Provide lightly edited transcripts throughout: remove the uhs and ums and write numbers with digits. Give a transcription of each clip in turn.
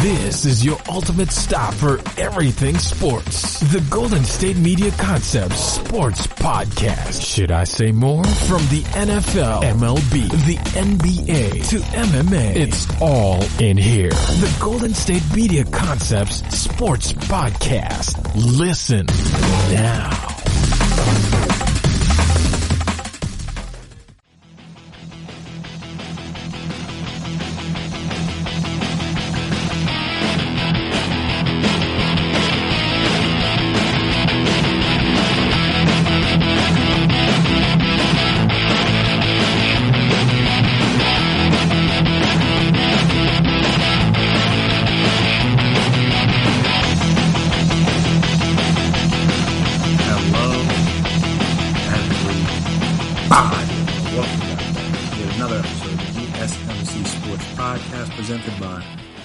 This is your ultimate stop for everything sports. The Golden State Media Concepts Sports Podcast. Should I say more? From the NFL, MLB, the NBA, to MMA, it's all in here. The Golden State Media Concepts Sports Podcast. Listen now.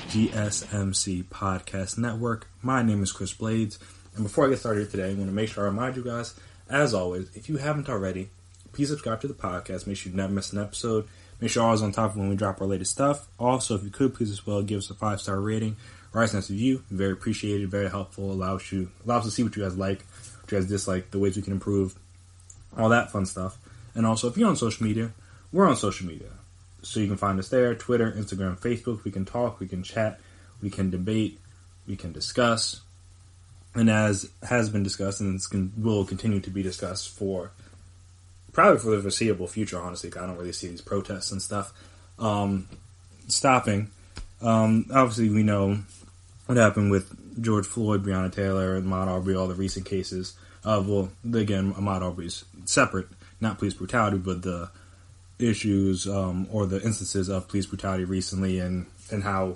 GSMC Podcast Network. My name is Chris Blades, and before I get started today, I want to make sure I remind you guys, as always, if you haven't already, please subscribe to the podcast. Make sure you never miss an episode. Make sure you're always on top of when we drop our latest stuff. Also, if you could, please as well give us a 5-star rating. Write us a review. Very appreciated, very helpful. Allows us to see what you guys like, what you guys dislike, the ways we can improve, all that fun stuff. And also, if you're on social media, we're on social media. So you can find us there, Twitter, Instagram, Facebook. We can talk, we can chat, we can debate, we can discuss. And as has been discussed and will continue to be discussed probably for the foreseeable future, honestly, because I don't really see these protests and stuff stopping. Obviously, we know what happened with George Floyd, Breonna Taylor, and Ahmaud Arbery, all the recent cases. Again, Ahmaud Arbery's separate, not police brutality, but the issues or the instances of police brutality recently, and how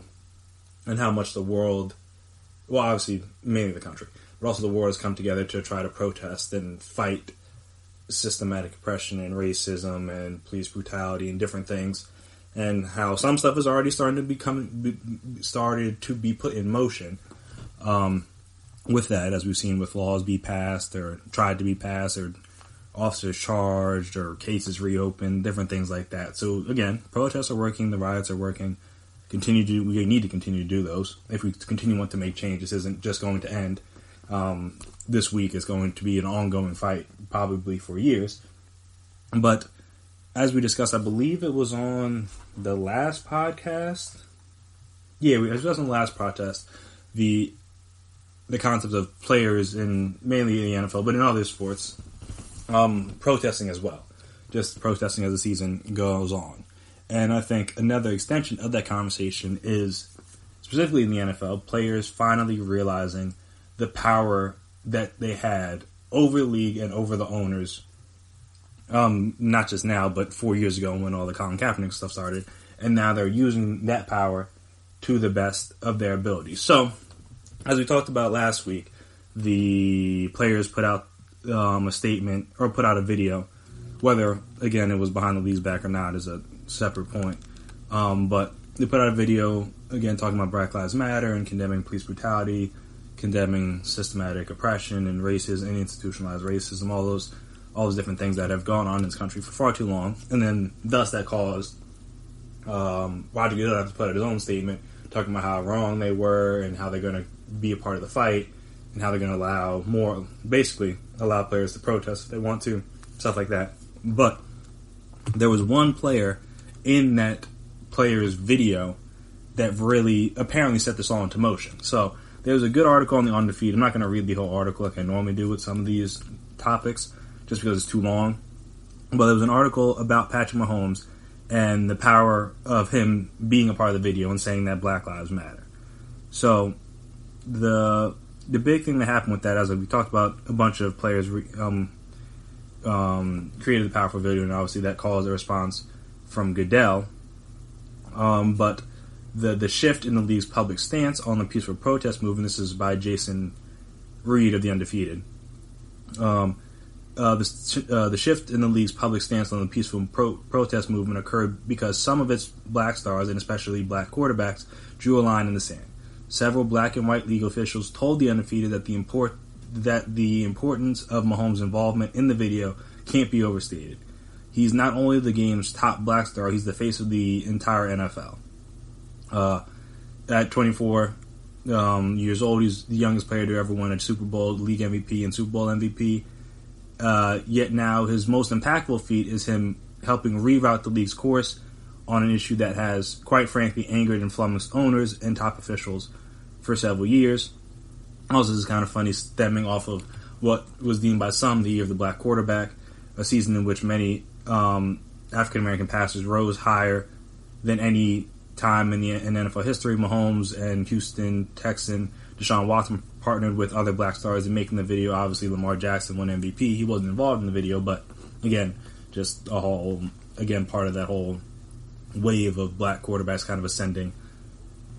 much the world, well, obviously mainly the country, but also the world has come together to try to protest and fight systematic oppression and racism and police brutality and different things, and how some stuff is already started to be put in motion with that, as we've seen with laws be passed or tried to be passed, or officers charged, or cases reopened, different things like that. So again, protests are working, the riots are working. We need to continue to do those. If we want to make change, this isn't just going to end this week. It's going to be an ongoing fight, probably for years. But as we discussed, I believe it was on the last podcast. Yeah, it was on the last protest. The concept of players mainly in the NFL, but in other sports, protesting as well, just protesting as the season goes on. And I think another extension of that conversation is, specifically in the NFL, players finally realizing the power that they had over the league and over the owners, not just now, but 4 years ago when all the Colin Kaepernick stuff started, and now they're using that power to the best of their ability. So, as we talked about last week, the players put out a statement, or put out a video. Whether, again, it was behind the league's back or not is a separate point. But they put out a video, again, talking about Black Lives Matter and condemning police brutality, condemning systematic oppression and racism and institutionalized racism, all those different things that have gone on in this country for far too long. And then, thus, that caused Roger Goodell to put out his own statement, talking about how wrong they were and how they're going to be a part of the fight, and how they're going to allow players to protest if they want to, stuff like that. But there was one player in that player's video that really apparently set this all into motion. So there was a good article on the On the Feed. I'm not going to read the whole article like I normally do with some of these topics, just because it's too long. But there was an article about Patrick Mahomes and the power of him being a part of the video and saying that Black Lives Matter. So the big thing that happened with that, as we talked about, a bunch of players created the powerful video, and obviously that caused a response from Goodell. But the shift in the league's public stance on the peaceful protest movement, this is by Jason Reed of The Undefeated. The shift in the league's public stance on the peaceful protest movement occurred because some of its black stars, and especially black quarterbacks, drew a line in the sand. Several black and white league officials told The Undefeated that the importance of Mahomes' involvement in the video can't be overstated. He's not only the game's top black star, he's the face of the entire NFL. at 24 years old, he's the youngest player to ever win a Super Bowl, League MVP, and Super Bowl MVP. Yet now his most impactful feat is him helping reroute the league's course on an issue that has, quite frankly, angered and flummoxed owners and top officials for several years. Also, this is kind of funny, stemming off of what was deemed by some the year of the black quarterback, a season in which many African-American passers rose higher than any time in NFL history. Mahomes and Houston Texan Deshaun Watson partnered with other black stars in making the video. Obviously, Lamar Jackson won MVP. He wasn't involved in the video, but again, just a whole, part of that whole wave of black quarterbacks kind of ascending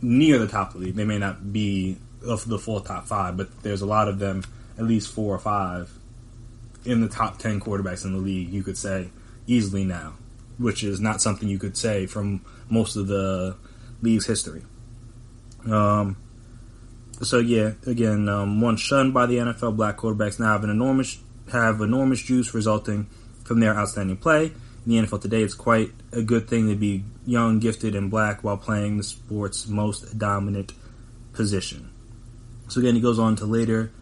near the top of the league. They may not be of the full top 5, but there's a lot of them, at least 4 or 5, in the top 10 quarterbacks in the league, you could say, easily now, which is not something you could say from most of the league's history. Once shunned by the NFL, black quarterbacks now have enormous juice resulting from their outstanding play. In the NFL today, it's quite a good thing to be young, gifted, and black while playing the sport's most dominant position. So again, he goes on to later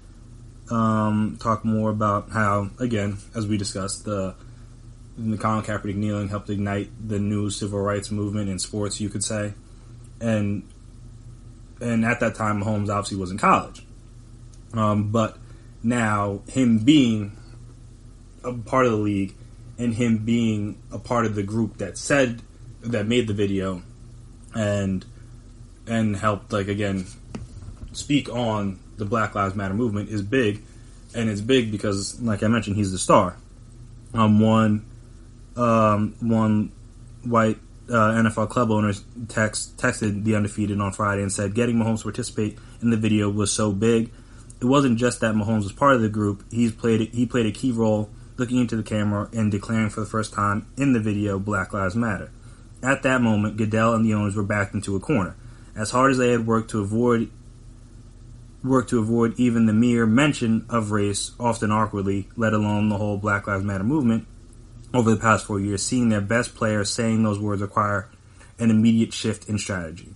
talk more about how, again, as we discussed, the Colin Kaepernick kneeling helped ignite the new civil rights movement in sports, you could say. And at that time, Mahomes obviously was in college. But now, him being a part of the league and him being a part of the group that made the video and helped, speak on the Black Lives Matter movement is big. And it's big because, like I mentioned, he's the star. One white NFL club owners texted the Undefeated on Friday and said, getting Mahomes to participate in the video was so big. It wasn't just that Mahomes was part of the group. He played a key role looking into the camera and declaring for the first time in the video, Black Lives Matter. At that moment, Goodell and the owners were backed into a corner. As hard as they had worked to avoid even the mere mention of race, often awkwardly, let alone the whole Black Lives Matter movement, over the past 4 years, seeing their best players saying those words require an immediate shift in strategy.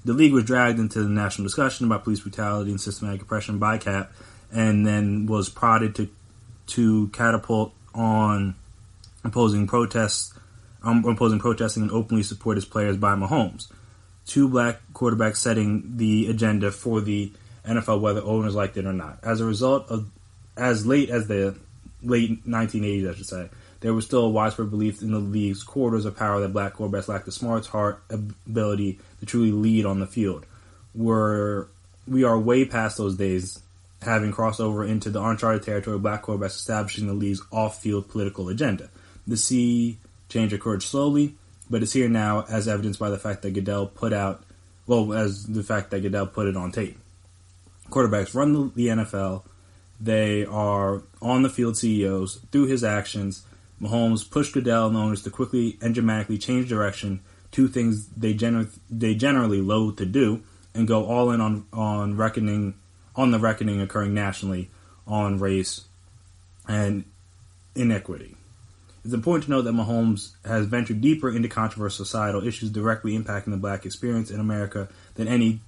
The league was dragged into the national discussion about police brutality and systematic oppression by Cap, and then was prodded to catapult on opposing protesting and openly support his players by Mahomes. 2 black quarterbacks setting the agenda for the NFL, whether owners liked it or not. As a result of, as late as the late 1980s, I should say, there was still a widespread belief in the league's quarters of power that black quarterbacks lacked the smarts, heart, ability to truly lead on the field. We are way past those days, having crossed over into the uncharted territory of black quarterbacks establishing the league's off-field political agenda. The sea change occurred slowly, but it's here now, as evidenced by the fact that Goodell put it on tape. Quarterbacks run the NFL. They are on-the-field CEOs. Through his actions, Mahomes pushed Goodell and the owners to quickly and dramatically change direction, 2 things they generally loathe to do, and go all in on the reckoning occurring nationally on race and inequity. It's important to note that Mahomes has ventured deeper into controversial societal issues directly impacting the black experience in America than any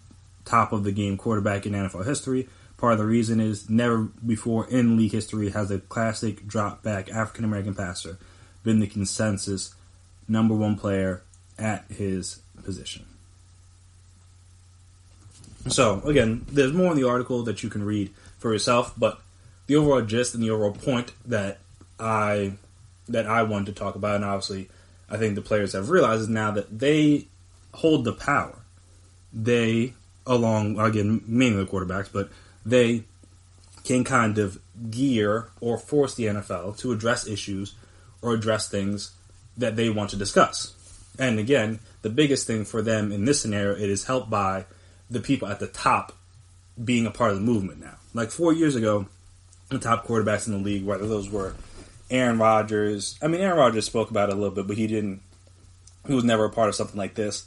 top-of-the-game quarterback in NFL history. Part of the reason is never before in league history has a classic drop-back African-American passer been the consensus number 1 player at his position. So, again, there's more in the article that you can read for yourself, but the overall gist and the overall point that I wanted to talk about, and obviously I think the players have realized, is now that they hold the power. They, along, again, mainly the quarterbacks, but they can kind of gear or force the NFL to address issues or address things that they want to discuss. And again, the biggest thing for them in this scenario, it is helped by the people at the top being a part of the movement now. Like 4 years ago, the top quarterbacks in the league, whether those were Aaron Rodgers. Aaron Rodgers spoke about it a little bit, but he was never a part of something like this.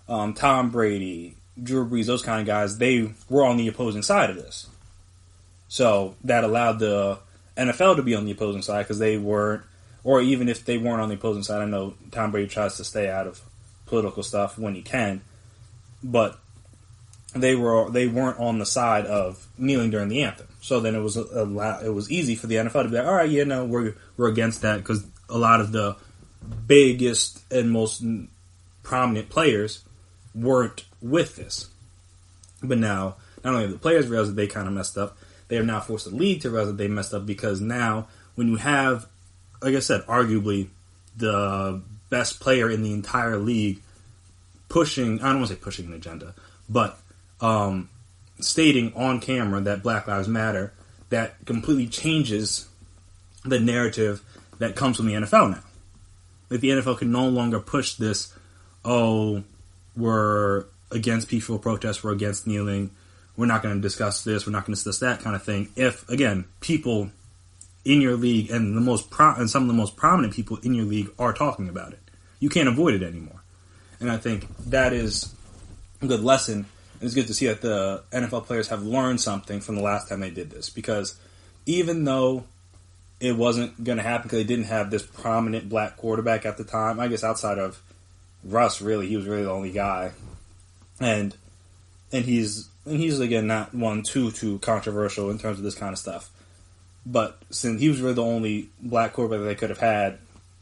Tom Brady, Drew Brees, those kind of guys, they were on the opposing side of this. So that allowed the NFL to be on the opposing side because they weren't, or even if they weren't on the opposing side, I know Tom Brady tries to stay out of political stuff when he can, but they weren't on the side of kneeling during the anthem. So then it was easy for the NFL to be like, all right, we're against that, because a lot of the biggest and most prominent players weren't with this. But now, not only have the players realized that they kind of messed up, they have now forced the league to realize that they messed up, because now when you have, like I said, arguably the best player in the entire league pushing, I don't want to say pushing an agenda, but stating on camera that Black Lives Matter, that completely changes the narrative that comes from the NFL now. That the NFL can no longer push this, we're against peaceful protests, we're against kneeling, we're not going to discuss this, we're not going to discuss that kind of thing. If, again, people in your league and some of the most prominent people in your league are talking about it, you can't avoid it anymore. And I think that is a good lesson. And it's good to see that the NFL players have learned something from the last time they did this, because even though it wasn't going to happen because they didn't have this prominent black quarterback at the time, I guess outside of Russ, really, he was really the only guy. And he's again not one too controversial in terms of this kind of stuff. But since he was really the only black quarterback that they could have had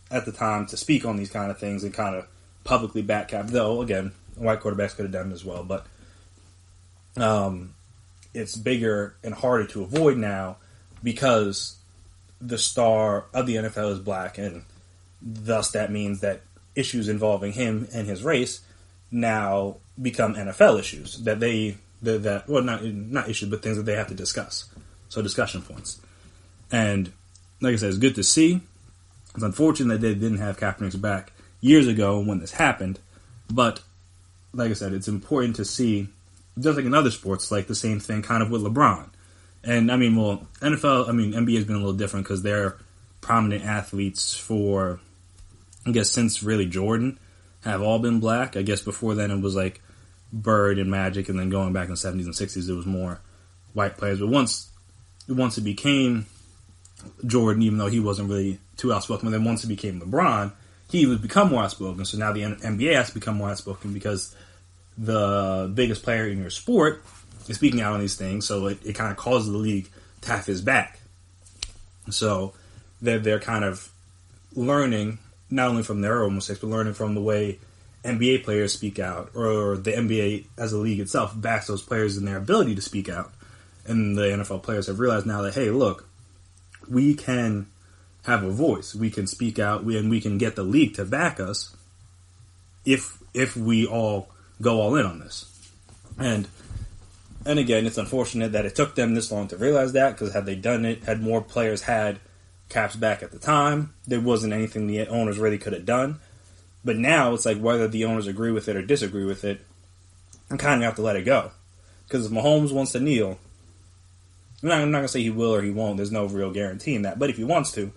at the time to speak on these kind of things and kind of publicly backcap, though again, white quarterbacks could have done it as well, but it's bigger and harder to avoid now because the star of the NFL is black, and thus that means that issues involving him and his race now become NFL issues that not issues, but things that they have to discuss. So discussion points. And like I said, it's good to see. It's unfortunate that they didn't have Kaepernick's back years ago when this happened, but like I said, it's important to see, just like in other sports, like the same thing kind of with LeBron. And NBA has been a little different because they're prominent athletes for, I guess, since really Jordan, have all been black. I guess before then it was like Bird and Magic, and then going back in the 70s and 60s it was more white players. But once it became Jordan, even though he wasn't really too outspoken, but then once it became LeBron, he would become more outspoken. So now the NBA has to become more outspoken because the biggest player in your sport is speaking out on these things, so it kind of causes the league to have his back. So they're kind of learning, not only from their own mistakes, but learning from the way NBA players speak out, or the NBA as a league itself backs those players in their ability to speak out. And the NFL players have realized now that, hey, look, we can have a voice, we can speak out, and we can get the league to back us if we all go all in on this. And again, it's unfortunate that it took them this long to realize that, because had they done it, had more players had Cap's back at the time, there wasn't anything the owners really could have done. But now it's like whether the owners agree with it or disagree with it, I kind of have to let it go. Because if Mahomes wants to kneel, I'm not going to say he will or he won't. There's no real guarantee in that. But if he wants to,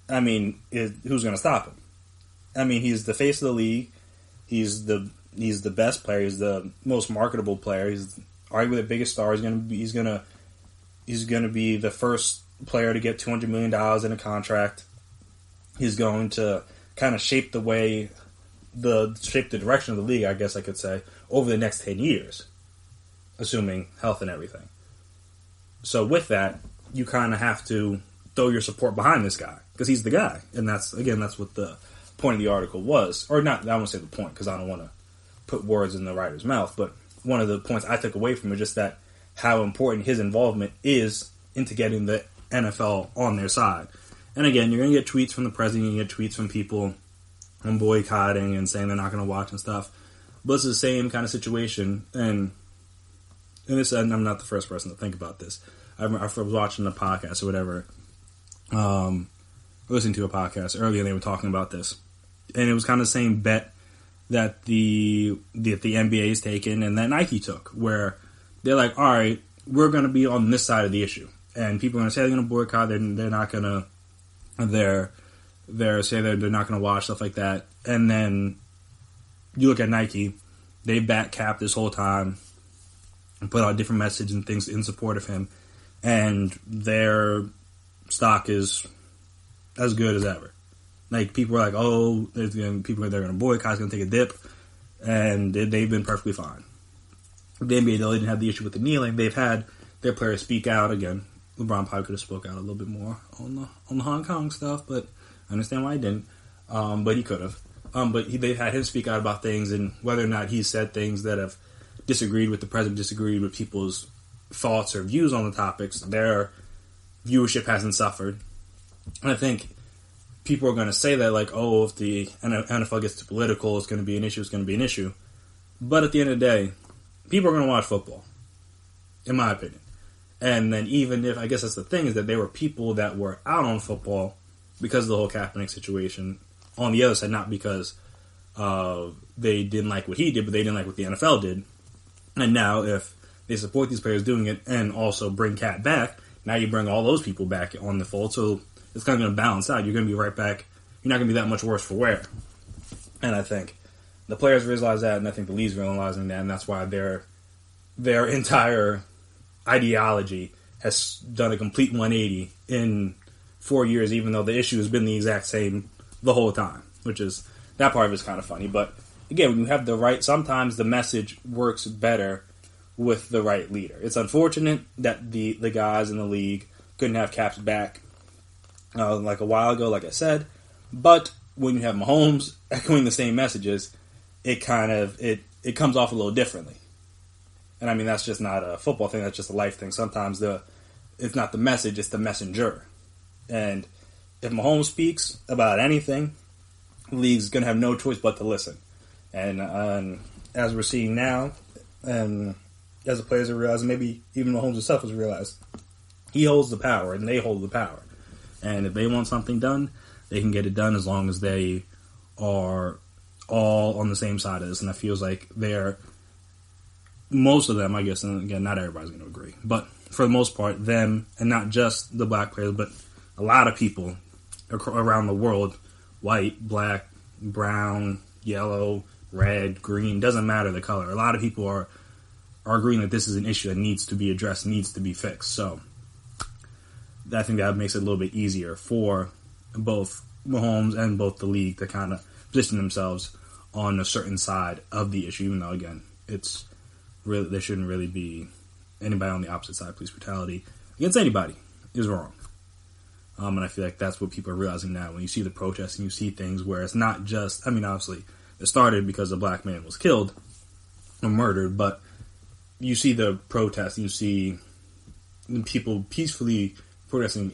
I mean, who's going to stop him? I mean, he's the face of the league. He's the best player. He's the most marketable player. He's arguably the biggest star. He's going to be the first player to get $200 million in a contract. He's going to kind of shape the direction of the league, I guess I could say, over the next 10 years, assuming health and everything. So with that, you kind of have to throw your support behind this guy, because he's the guy. And that's what the point of the article was. Or not, I won't say the point, because I don't want to put words in the writer's mouth, but one of the points I took away from it is just that how important his involvement is into getting the NFL on their side. And again, you're going to get tweets from the president, you get tweets from people on boycotting and saying they're not going to watch and stuff. But it's the same kind of situation, and I'm not the first person to think about this. I was watching a podcast or whatever, listening to a podcast earlier, and they were talking about this. And it was kind of the same bet that the NBA has taken and that Nike took, where they're like, all right, we're going to be on this side of the issue. And people are going to say they're going to boycott, they're not going to, they're not going to watch, stuff like that. And then you look at Nike, they back Cap this whole time and put out different messages and things in support of him. And their stock is as good as ever. Like, people are like, oh, they're going to boycott, it's going to take a dip, and they've been perfectly fine. The NBA, though, they didn't have the issue with the kneeling. They've had their players speak out again. LeBron probably could have spoke out a little bit more on the Hong Kong stuff, but I understand why he didn't. But he could have. They've had him speak out about things, and whether or not he's said things that have disagreed with the president, disagreed with people's thoughts or views on the topics, their viewership hasn't suffered. And I think people are going to say that, like, oh, if the NFL gets too political, it's going to be an issue, it's going to be an issue. But at the end of the day, people are going to watch football, in my opinion. And then even if, I guess that's the thing, is that there were people that were out on football because of the whole Kaepernick situation on the other side, not because they didn't like what he did, but they didn't like what the NFL did. And now if they support these players doing it and also bring Cat back, now you bring all those people back on the fold. So it's kind of going to balance out. You're going to be right back. You're not going to be that much worse for wear. And I think the players realize that, and I think the league's realizing that, and that's why their entire ideology has done a complete 180 in 4 years, even though the issue has been the exact same the whole time, which is, that part of it is kind of funny. But again, when you have the right, sometimes the message works better with the right leader. It's unfortunate that the guys in the league couldn't have Caps back like a while ago, like I said, but when you have Mahomes echoing the same messages, it comes off a little differently. And I mean, that's just not a football thing, that's just a life thing. Sometimes it's not the message, it's the messenger. And if Mahomes speaks about anything, the league's going to have no choice but to listen. And as we're seeing now, and as the players are realizing, maybe even Mahomes himself has realized, he holds the power and they hold the power. And if they want something done, they can get it done as long as they are all on the same side of this. And it feels like most of them, I guess, and again, not everybody's going to agree, but for the most part, them, and not just the black players, but a lot of people around the world, white, black, brown, yellow, red, green, doesn't matter the color. A lot of people are agreeing that this is an issue that needs to be addressed, needs to be fixed. So I think that makes it a little bit easier for both Mahomes and both the league to kind of position themselves on a certain side of the issue, even though, again, it's really, there shouldn't really be anybody on the opposite side. Police brutality against anybody is wrong. And I feel like that's what people are realizing now. When you see the protests and you see things where it's not just, I mean, obviously, it started because a black man was killed or murdered, but you see the protests, you see people peacefully protesting,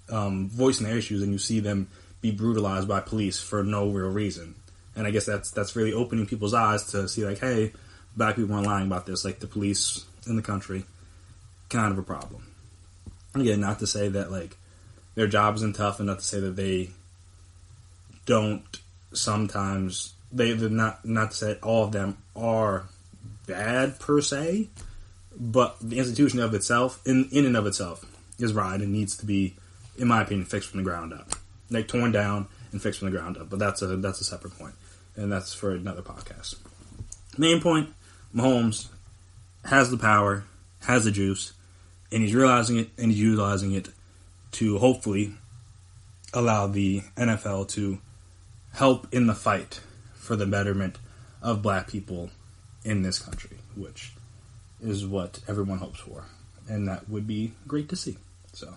voicing their issues, and you see them be brutalized by police for no real reason. And I guess that's really opening people's eyes to see, like, hey, black people aren't lying about this. Like, the police in the country, kind of a problem. Again, not to say that, like, their job isn't tough, and not to say that they don't sometimes, they're not to say all of them are bad per se, but the institution of itself, in and of itself, is right and needs to be, in my opinion, fixed from the ground up. Like, torn down and fixed from the ground up. But that's a separate point, and that's for another podcast. Main point, Mahomes has the power, has the juice, and he's realizing it, and he's utilizing it to hopefully allow the NFL to help in the fight for the betterment of black people in this country, which is what everyone hopes for. And that would be great to see. So,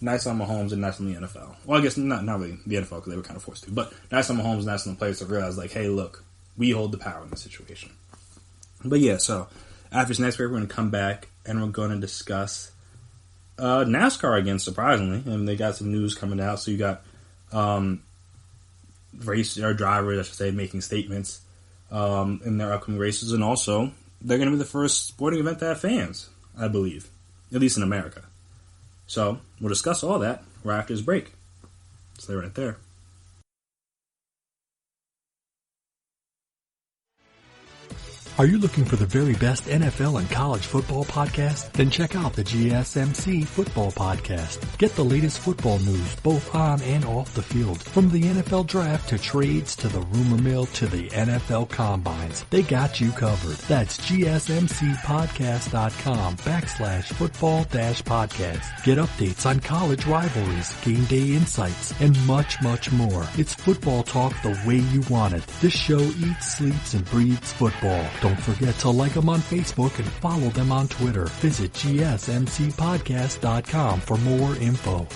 nice on Mahomes and nice on the NFL. Well, I guess not really the NFL because they were kind of forced to, but nice on Mahomes, nice on the players to realize, like, hey, look, we hold the power in this situation. But yeah, so after this next break, we're going to come back and we're going to discuss NASCAR again, surprisingly. And they got some news coming out. So you got race or drivers, I should say, making statements in their upcoming races. And also, they're going to be the first sporting event to have fans, I believe, at least in America. So we'll discuss all that right after this break. Stay right there. Are you looking for the very best NFL and college football podcast? Then check out the GSMC Football Podcast. Get the latest football news both on and off the field. From the NFL Draft to trades to the rumor mill to the NFL Combines. They got you covered. That's GSMCpodcast.com/football-podcast. Get updates on college rivalries, game day insights, and much, much more. It's football talk the way you want it. This show eats, sleeps, and breathes football. Don't Don't forget to like them on Facebook and follow them on Twitter. Visit gsmcpodcast.com for more info.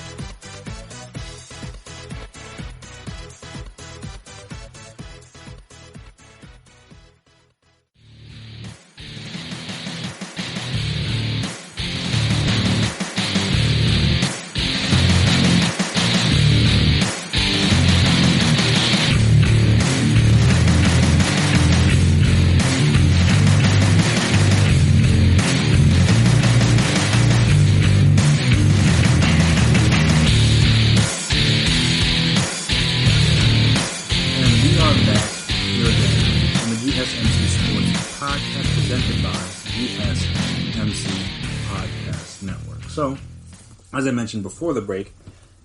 So, as I mentioned before the break,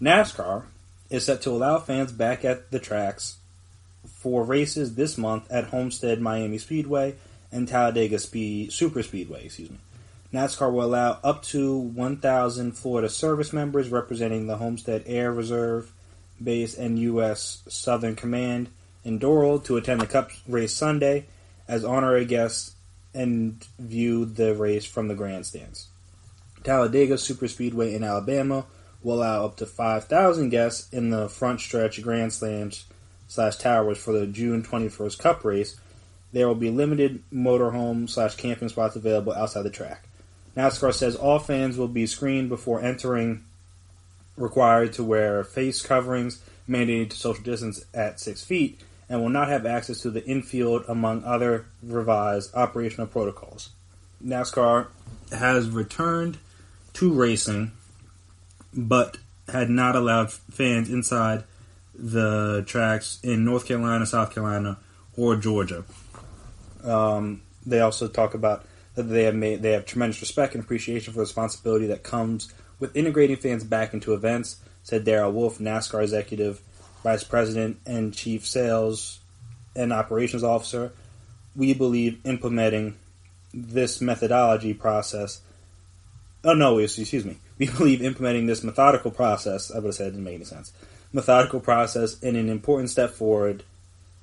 NASCAR is set to allow fans back at the tracks for races this month at Homestead Miami Speedway and Talladega Super Speedway. NASCAR will allow up to 1,000 Florida service members representing the Homestead Air Reserve Base and U.S. Southern Command in Doral to attend the Cup race Sunday as honorary guests and view the race from the grandstands. Talladega Superspeedway in Alabama will allow up to 5,000 guests in the front stretch grandstands/towers for the June 21st Cup race. There will be limited motorhome/camping spots available outside the track. NASCAR says all fans will be screened before entering, required to wear face coverings, mandated to social distance at 6 feet, and will not have access to the infield, among other revised operational protocols. NASCAR has returned to racing, but had not allowed fans inside the tracks in North Carolina, South Carolina, or Georgia. They also talk about that they have tremendous respect and appreciation for the responsibility that comes with integrating fans back into events, said Darrell Wolf, NASCAR Executive Vice President and Chief Sales and Operations Officer. We believe implementing this methodology process. We believe implementing this methodical process, I would have said it didn't make any sense, methodical process is an important step forward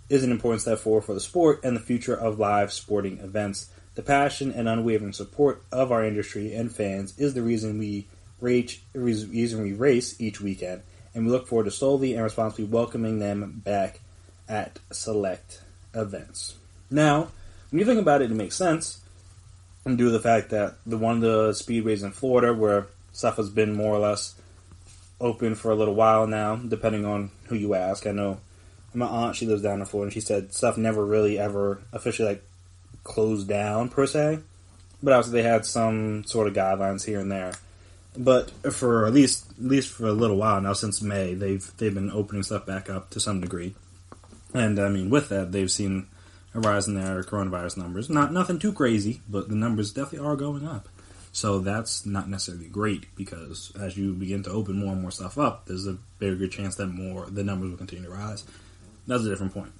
for the sport and the future of live sporting events. The passion and unwavering support of our industry and fans is the reason we race each weekend, and we look forward to slowly and responsibly welcoming them back at select events. Now, when you think about it, it makes sense, due to the fact that one of the speedways in Florida, where stuff has been more or less open for a little while now, depending on who you ask. I know my aunt, she lives down in Florida, and she said stuff never really ever officially closed down per se, but obviously they had some sort of guidelines here and there. But for at least for a little while now, since May, they've been opening stuff back up to some degree, and I mean with that they've seen a rise in their coronavirus numbers. Nothing too crazy, but the numbers definitely are going up. So that's not necessarily great, because as you begin to open more and more stuff up, there's a bigger chance that the numbers will continue to rise. That's a different point.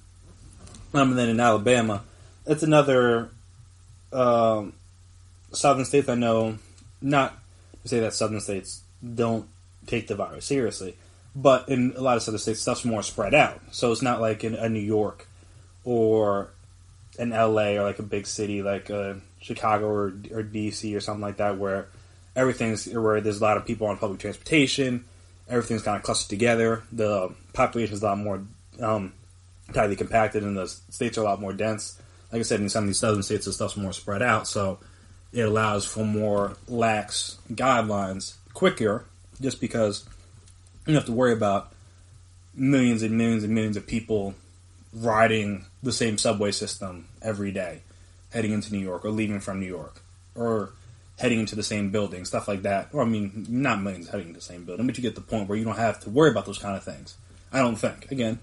And then in Alabama, it's another southern states. I know, not to say that southern states don't take the virus seriously, but in a lot of southern states, stuff's more spread out. So it's not like in a New York or an LA or like a big city like Chicago or DC or something like that, where where there's a lot of people on public transportation, everything's kind of clustered together, the population is a lot more tightly compacted, and the states are a lot more dense. Like I said, in some of these southern states, the stuff's more spread out, so it allows for more lax guidelines quicker, just because you don't have to worry about millions and millions and millions of people riding the same subway system every day, heading into New York or leaving from New York, or heading into the same building, stuff like that. Or, I mean, not millions heading into the same building, but you get the point where you don't have to worry about those kind of things. I don't think. Again,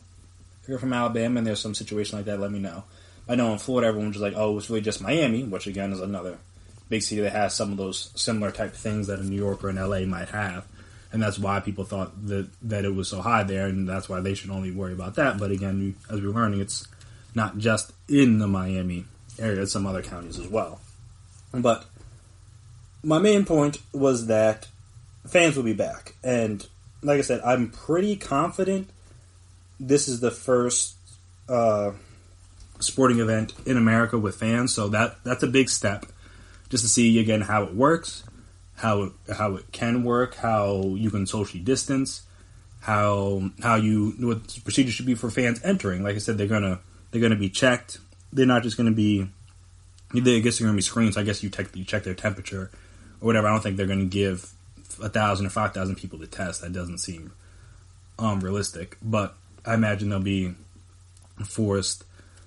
if you're from Alabama and there's some situation like that, let me know. I know in Florida, everyone's just like, oh, it's really just Miami, which again is another big city that has some of those similar type of things that a New York or an LA might have. And that's why people thought that it was so high there, and that's why they should only worry about that. But again, as we're learning, it's not just in the Miami area, it's some other counties as well. But my main point was that fans will be back. And like I said, I'm pretty confident this is the first sporting event in America with fans. So that's a big step, just to see again how it works, how it can work, how you can socially distance, what the procedure should be for fans entering. Like I said, they're gonna be checked. They're not just gonna be. I guess they're gonna be screened. So I guess you check their temperature or whatever. I don't think they're gonna give 1,000 or 5,000 people to test. That doesn't seem realistic. But I imagine they'll be forced.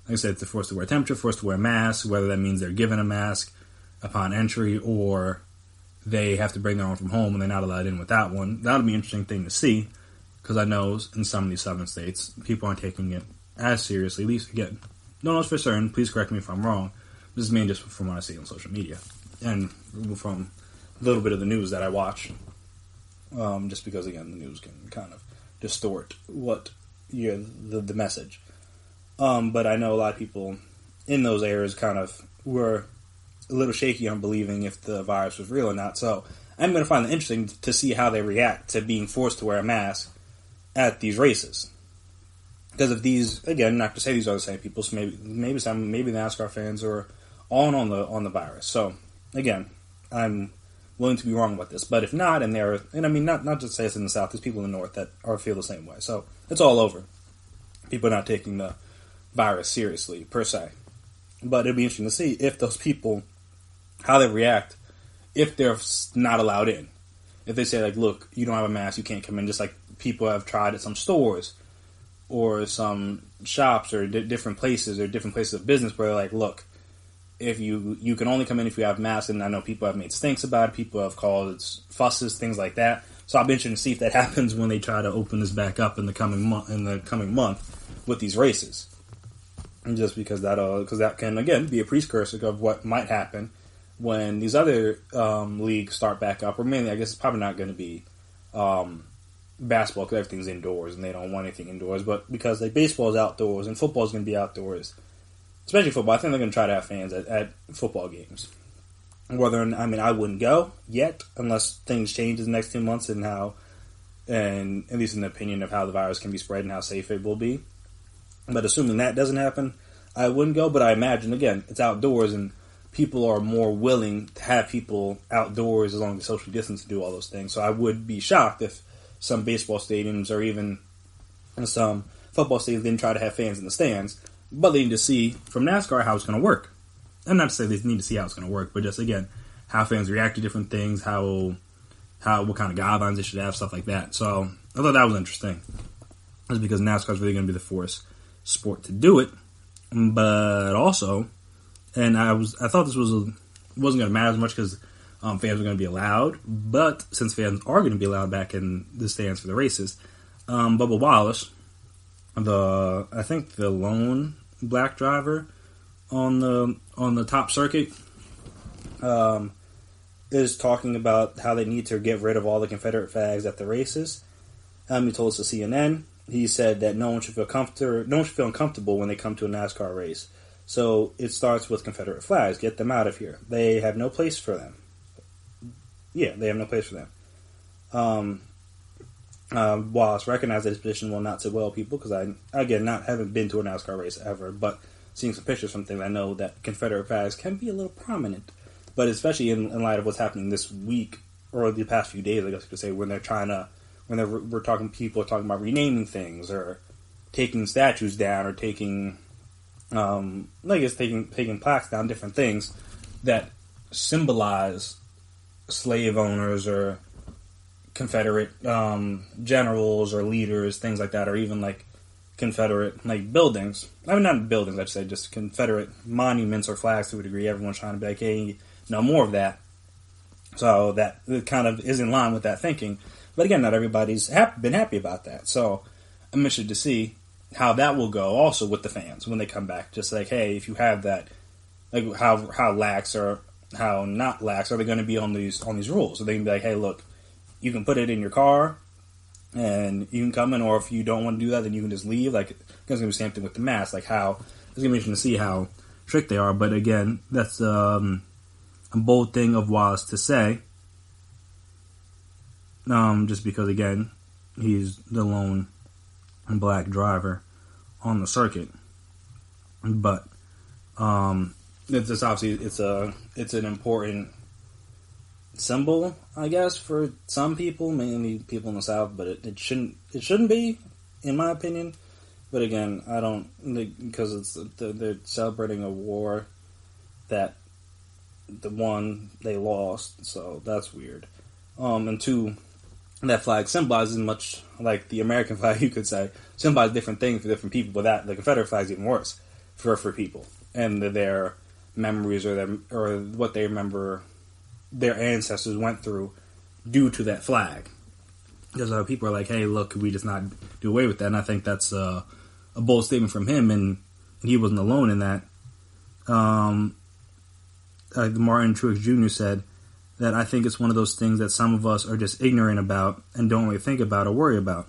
Like I said, they're forced to wear temperature, forced to wear masks. Whether that means they're given a mask upon entry or they have to bring their own from home and they're not allowed in without one. That'll be an interesting thing to see, because I know in some of these southern states, people aren't taking it as seriously. At least, again, no one knows for certain. Please correct me if I'm wrong. This is mainly just from what I see on social media and from a little bit of the news that I watch. Just because, again, the news can kind of distort the message. But I know a lot of people in those areas kind of were a little shaky on believing if the virus was real or not. So I'm going to find it interesting to see how they react to being forced to wear a mask at these races. Because if these, again, not to say these are the same people, so maybe the NASCAR fans are all on the virus. So again, I'm willing to be wrong about this. But if not, and I mean, not just to say it's in the South, there's people in the North that feel the same way. So it's all over. People are not taking the virus seriously, per se. But it'd be interesting to see if those people, how they react if they're not allowed in. If they say, like, look, you don't have a mask, you can't come in, just like people have tried at some stores or some shops or different places of business where they're like, look, if you can only come in if you have masks. And I know people have made stinks about it, people have called fusses, things like that. So I'll be interested to see if that happens when they try to open this back up in the coming month with these races. And just because that can, again, be a precursor of what might happen when these other leagues start back up. Or mainly, I guess it's probably not going to be basketball, because everything's indoors and they don't want anything indoors. But because baseball is outdoors and football is going to be outdoors, especially football, I think they're going to try to have fans at football games. I wouldn't go yet unless things change in the next 2 months and at least in the opinion of how the virus can be spread and how safe it will be. But assuming that doesn't happen, I wouldn't go. But I imagine, again, it's outdoors and people are more willing to have people outdoors as long as social distance to do all those things. So I would be shocked if some baseball stadiums or even some football stadiums didn't try to have fans in the stands. But they need to see from NASCAR how it's going to work. And not to say they need to see how it's going to work, but just, again, how fans react to different things, what kind of guidelines they should have, stuff like that. So I thought that was interesting. That's because NASCAR is really going to be the force sport to do it. But also, and I thought this wasn't going to matter as much because fans were going to be allowed. But since fans are going to be allowed back in the stands for the races, Bubba Wallace, I think the lone black driver on the top circuit, is talking about how they need to get rid of all the Confederate flags at the races. He told us to CNN. He said that no one should feel uncomfortable when they come to a NASCAR race. So it starts with Confederate flags. Get them out of here. They have no place for them. Yeah, they have no place for them. Wallace recognized that his position will not sit well with people, because haven't been to a NASCAR race ever, but seeing some pictures from things, I know that Confederate flags can be a little prominent. But especially in light of what's happening this week, or the past few days, I guess you could say, when people are talking about renaming things, or taking statues down, or taking plaques down, different things that symbolize slave owners or Confederate generals or leaders, things like that, or even like Confederate buildings. I mean, not buildings, I'd say just Confederate monuments or flags to a degree. Everyone's trying to be like, hey, no more of that. So that kind of is in line with that thinking. But again, not everybody's been happy about that. So I'm interested to see how that will go also with the fans when they come back. Just like, hey, if you have that, like how lax or how not lax are they going to be on these rules? So they can be like, hey, look, you can put it in your car and you can come in, or if you don't want to do that, then you can just leave. Like, it's going to be the same thing with the mask. Like, how it's going to be interesting to see how strict they are. But again, that's a bold thing of Wallace to say. Just because, again, he's the lone black driver on the circuit. But it's just obviously it's an important symbol, I guess, for some people, mainly people in the South. But it shouldn't be, in my opinion. But again, I don't, because they're celebrating a war that the one they lost, so that's weird. And two, that flag symbolizes much like the American flag, you could say, symbolizes different things for different people. But that the Confederate flag is even worse for people, and their memories or what they remember their ancestors went through due to that flag. Because people are like, "Hey, look, could we just not do away with that?" And I think that's a bold statement from him, and he wasn't alone in that. Martin Truex Jr. said that I think it's one of those things that some of us are just ignorant about and don't really think about or worry about.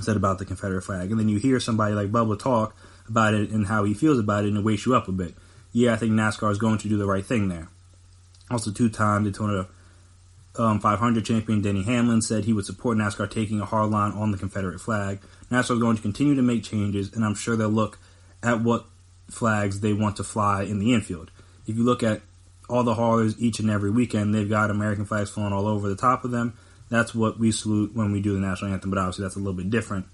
Said about the Confederate flag, and then you hear somebody like Bubba talk about it and how he feels about it, and it wakes you up a bit. Yeah, I think NASCAR is going to do the right thing there. Also, two-time Daytona 500 champion Denny Hamlin said he would support NASCAR taking a hard line on the Confederate flag. NASCAR is going to continue to make changes, and I'm sure they'll look at what flags they want to fly in the infield. If you look at all the haulers each and every weekend, they've got American flags flying all over the top of them. That's what we salute when we do the national anthem, but obviously that's a little bit different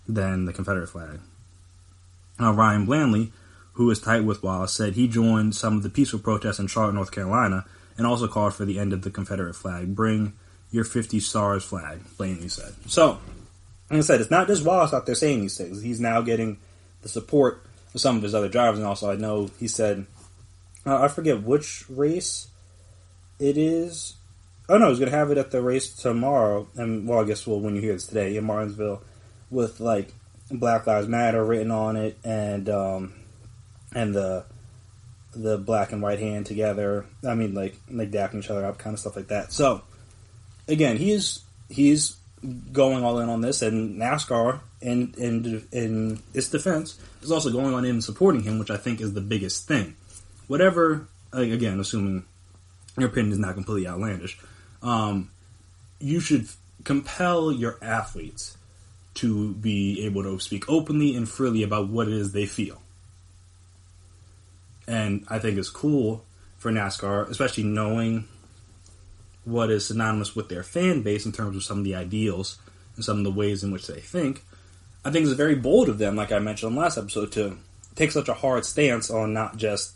than the Confederate flag. Ryan Blandley, who is tight with Wallace, said he joined some of the peaceful protests in Charlotte, North Carolina, and also called for the end of the Confederate flag. Bring your 50 stars flag, Blandley said. So, like I said, it's not just Wallace out there saying these things. He's now getting the support of some of his other drivers, and also I know he said, I forget which race it is. Oh no, he's going to have it at the race tomorrow, and well, I guess when you hear this today, in Martinsville, with like Black Lives Matter written on it, and the black and white hand together. I mean, like dapping each other up, kind of stuff like that. So, again, he's going all in on this, and NASCAR, in its defense, is also going on in and supporting him, which I think is the biggest thing. Whatever, again, assuming your opinion is not completely outlandish, you should compel your athletes to be able to speak openly and freely about what it is they feel. And I think it's cool for NASCAR, especially knowing what is synonymous with their fan base in terms of some of the ideals and some of the ways in which they think. I think it's very bold of them, like I mentioned in the last episode, to take such a hard stance on not just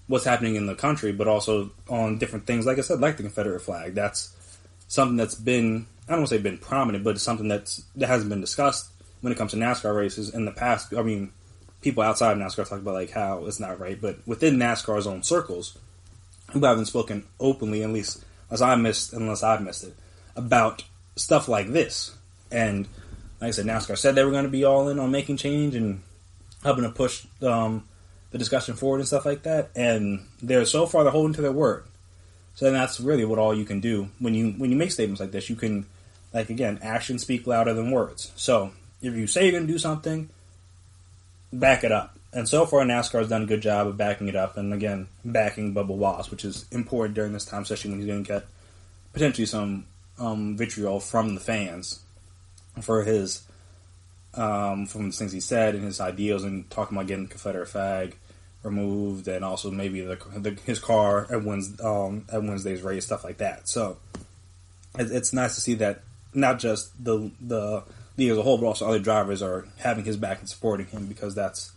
what's happening in the country, but also on different things, like I said, like the Confederate flag. That's something that's been, I don't want to say been prominent, but it's something that hasn't been discussed when it comes to NASCAR races in the past. I mean, people outside of NASCAR talk about like how it's not right, but within NASCAR's own circles, people haven't spoken openly, at least unless I've missed it, about stuff like this. And like I said, NASCAR said they were going to be all in on making change and helping to push the discussion forward and stuff like that. And they're holding to their word. So then that's really what all you can do when you make statements like this. You can, like again, actions speak louder than words. So if you say you're going to do something, back it up. And so far, NASCAR has done a good job of backing it up, and again, backing Bubba Wallace, which is important during this time, especially when he's going to get potentially some vitriol from the fans for his from the things he said and his ideals, and talking about getting the Confederate flag removed, and also maybe his car at Wednesday's race, stuff like that. So it's nice to see that not just the league as a whole, but also other drivers are having his back and supporting him, because that's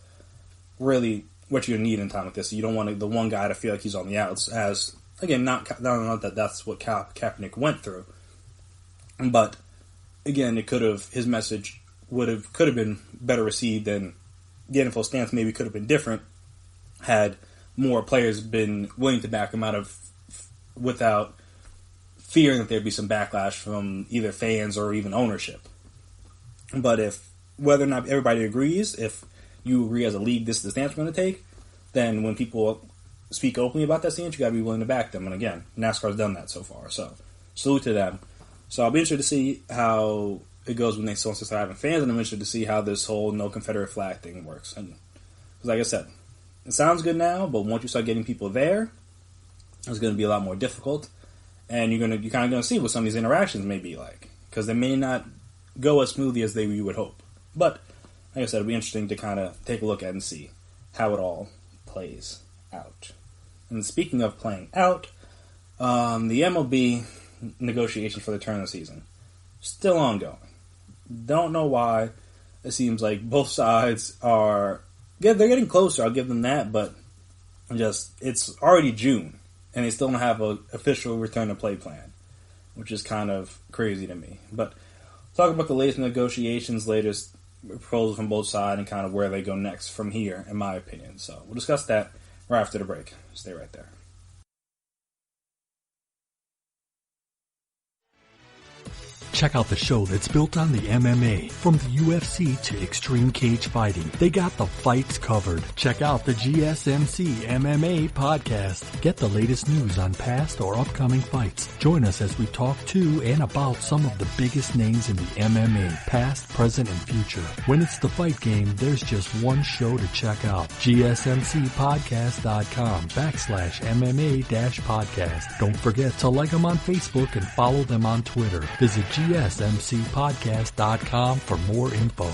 really what you need in a time like this. You don't want the one guy to feel like he's on the outs, as, again, not that that's what Kaepernick went through, but, again, his message could have been better received, and the NFL stance maybe could have been different had more players been willing to back him without fearing that there'd be some backlash from either fans or even ownership. But whether or not everybody agrees, if you agree as a league this is the stance we're going to take, then when people speak openly about that stance, you got to be willing to back them. And again, NASCAR's done that so far, so salute to them. So I'll be interested to see how it goes when they start having fans, and I'm interested to see how this whole no Confederate flag thing works. And like I said, it sounds good now, but once you start getting people there, it's going to be a lot more difficult, and you're kind of going to see what some of these interactions may be like, because they may not go as smoothly as you would hope. But like I said, it'll be interesting to kind of take a look at and see. how it all plays out. And speaking of playing out, the MLB negotiations for the turn of the season still ongoing. Don't know why. It seems like both sides they're getting closer, I'll give them that, but it's already June, and they still don't have an official return to play plan, which is kind of crazy to me. But talk about the latest negotiations, latest proposals from both sides, and kind of where they go next from here, in my opinion. So we'll discuss that right after the break. Stay right there. Check out the show that's built on the MMA. From the UFC to extreme cage fighting, they got the fights covered. Check out the GSMC MMA podcast. Get the latest news on past or upcoming fights. Join us as we talk to and about some of the biggest names in the MMA, past, present, and future. When it's the fight game, there's just one show to check out. GSMCpodcast.com/MMA-podcast. Don't forget to like them on Facebook and follow them on Twitter. Visit GSMCpodcast.com for more info.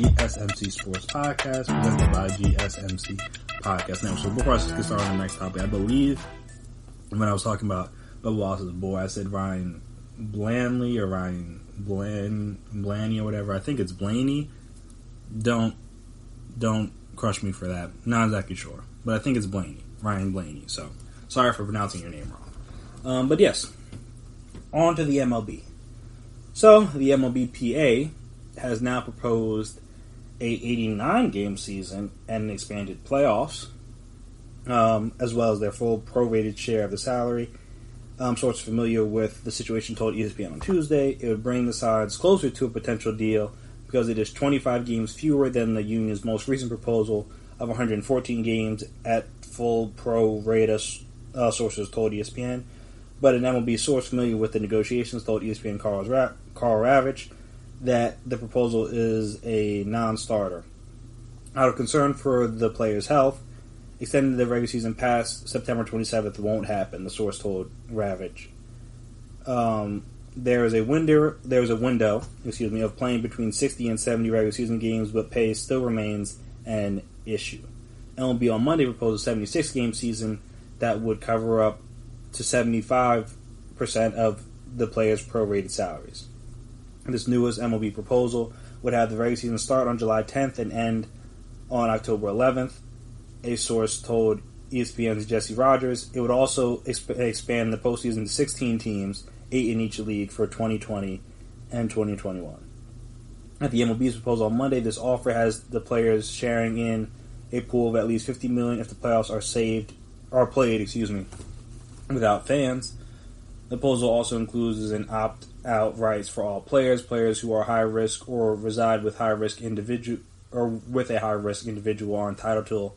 GSMC Sports Podcast, presented by GSMC Podcast Network. So before I get started on the next topic, I believe when I was talking about Bubba Wallace's boy, I said Ryan Blaney or whatever. I think it's Blaney. Don't crush me for that. Not exactly sure, but I think it's Blaney, Ryan Blaney. So sorry for pronouncing your name wrong. But yes, on to the MLB. So the MLBPA has now proposed a 89-game season and expanded playoffs, as well as their full prorated share of the salary. Sources familiar with the situation told ESPN on Tuesday it would bring the sides closer to a potential deal because it is 25 games fewer than the union's most recent proposal of 114 games at full pro rata, sources told ESPN. But an MLB source familiar with the negotiations told ESPN Carl Ravitch that the proposal is a non-starter. Out of concern for the players' health, extending the regular season past September 27th won't happen, the source told Ravitch. There is a window of playing between 60 and 70 regular season games, but pay still remains an issue. MLB on Monday proposed a 76-game season that would cover up to 75% of the players' prorated salaries. This newest MLB proposal would have the regular season start on July 10th and end on October 11th. A source told ESPN's Jesse Rogers it would also expand the postseason to 16 teams, 8 in each league, for 2020 and 2021. At the MLB's proposal on Monday, this offer has the players sharing in a pool of at least $50 million if the playoffs are played without fans. The proposal also includes an opt-out rights for all players who are high risk or reside with a high risk individual are entitled to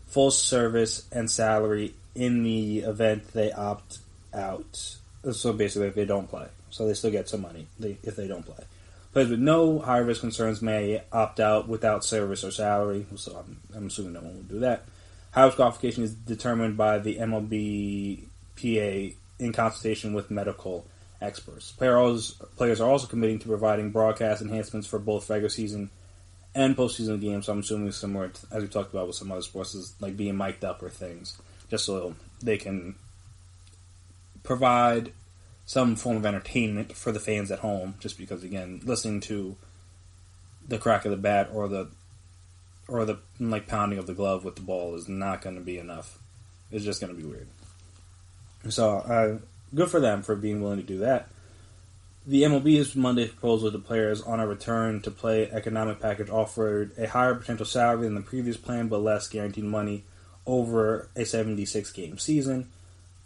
full service and salary in the event they opt out. So basically, if they don't play, so they still get some money if they don't play. Players with no high risk concerns may opt out without service or salary. So I'm assuming no one would do that. High risk qualification is determined by the MLBPA in consultation with medical experts. Players are also committing to providing broadcast enhancements for both regular season and postseason games. So I'm assuming similar to, as we talked about with some other sports, is like being mic'd up or things, just so they can provide some form of entertainment for the fans at home. Just because, again, listening to the crack of the bat or the like pounding of the glove with the ball is not going to be enough. It's just going to be weird. So, good for them for being willing to do that. The MLB's Monday proposal to players on a return to play economic package offered a higher potential salary than the previous plan, but less guaranteed money over a 76-game season.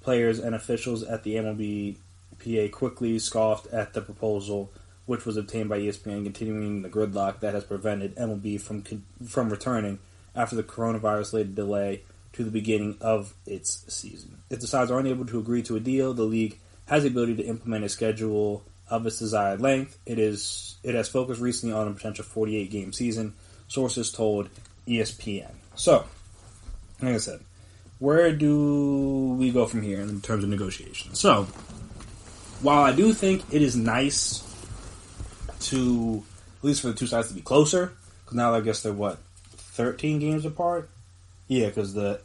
players and officials at the MLBPA quickly scoffed at the proposal, which was obtained by ESPN, continuing the gridlock that has prevented MLB from returning after the coronavirus-related delay to the beginning of its season. If the sides are unable to agree to a deal, the league has the ability to implement a schedule of its desired length. It has focused recently on a potential 48-game season, sources told ESPN. So, like I said, where do we go from here in terms of negotiations? So, while I do think it is nice to, at least for the two sides to be closer, because now I guess they're, 13 games apart? Yeah, because the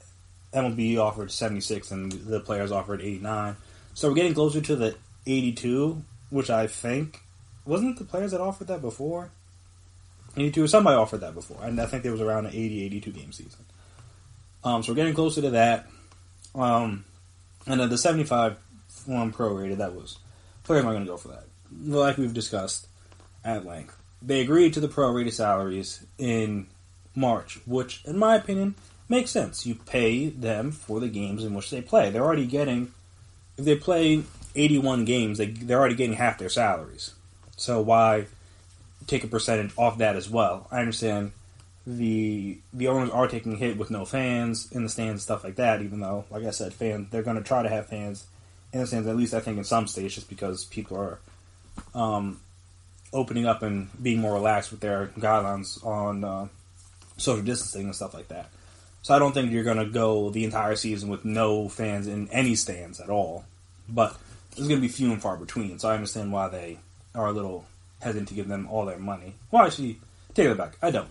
MLB offered 76 and the players offered 89. So we're getting closer to the 82, which I think, wasn't it the players that offered that before? 82, somebody offered that before. And I think there was around an 80-82 game season. So we're getting closer to that. And then the 75 one prorated, that was, players aren't going to go for that. Like we've discussed at length. They agreed to the prorated salaries in March, which, in my opinion, makes sense. You pay them for the games in which they play. They're already getting, if they play 81 games, they're already getting half their salaries. So why take a percentage off that as well? I understand the owners are taking a hit with no fans in the stands and stuff like that, even though, like I said, they're going to try to have fans in the stands, at least I think in some states, just because people are opening up and being more relaxed with their guidelines on social distancing and stuff like that. So I don't think you're going to go the entire season with no fans in any stands at all. But there's going to be few and far between, so I understand why they are a little hesitant to give them all their money. Well, actually, take it back. I don't.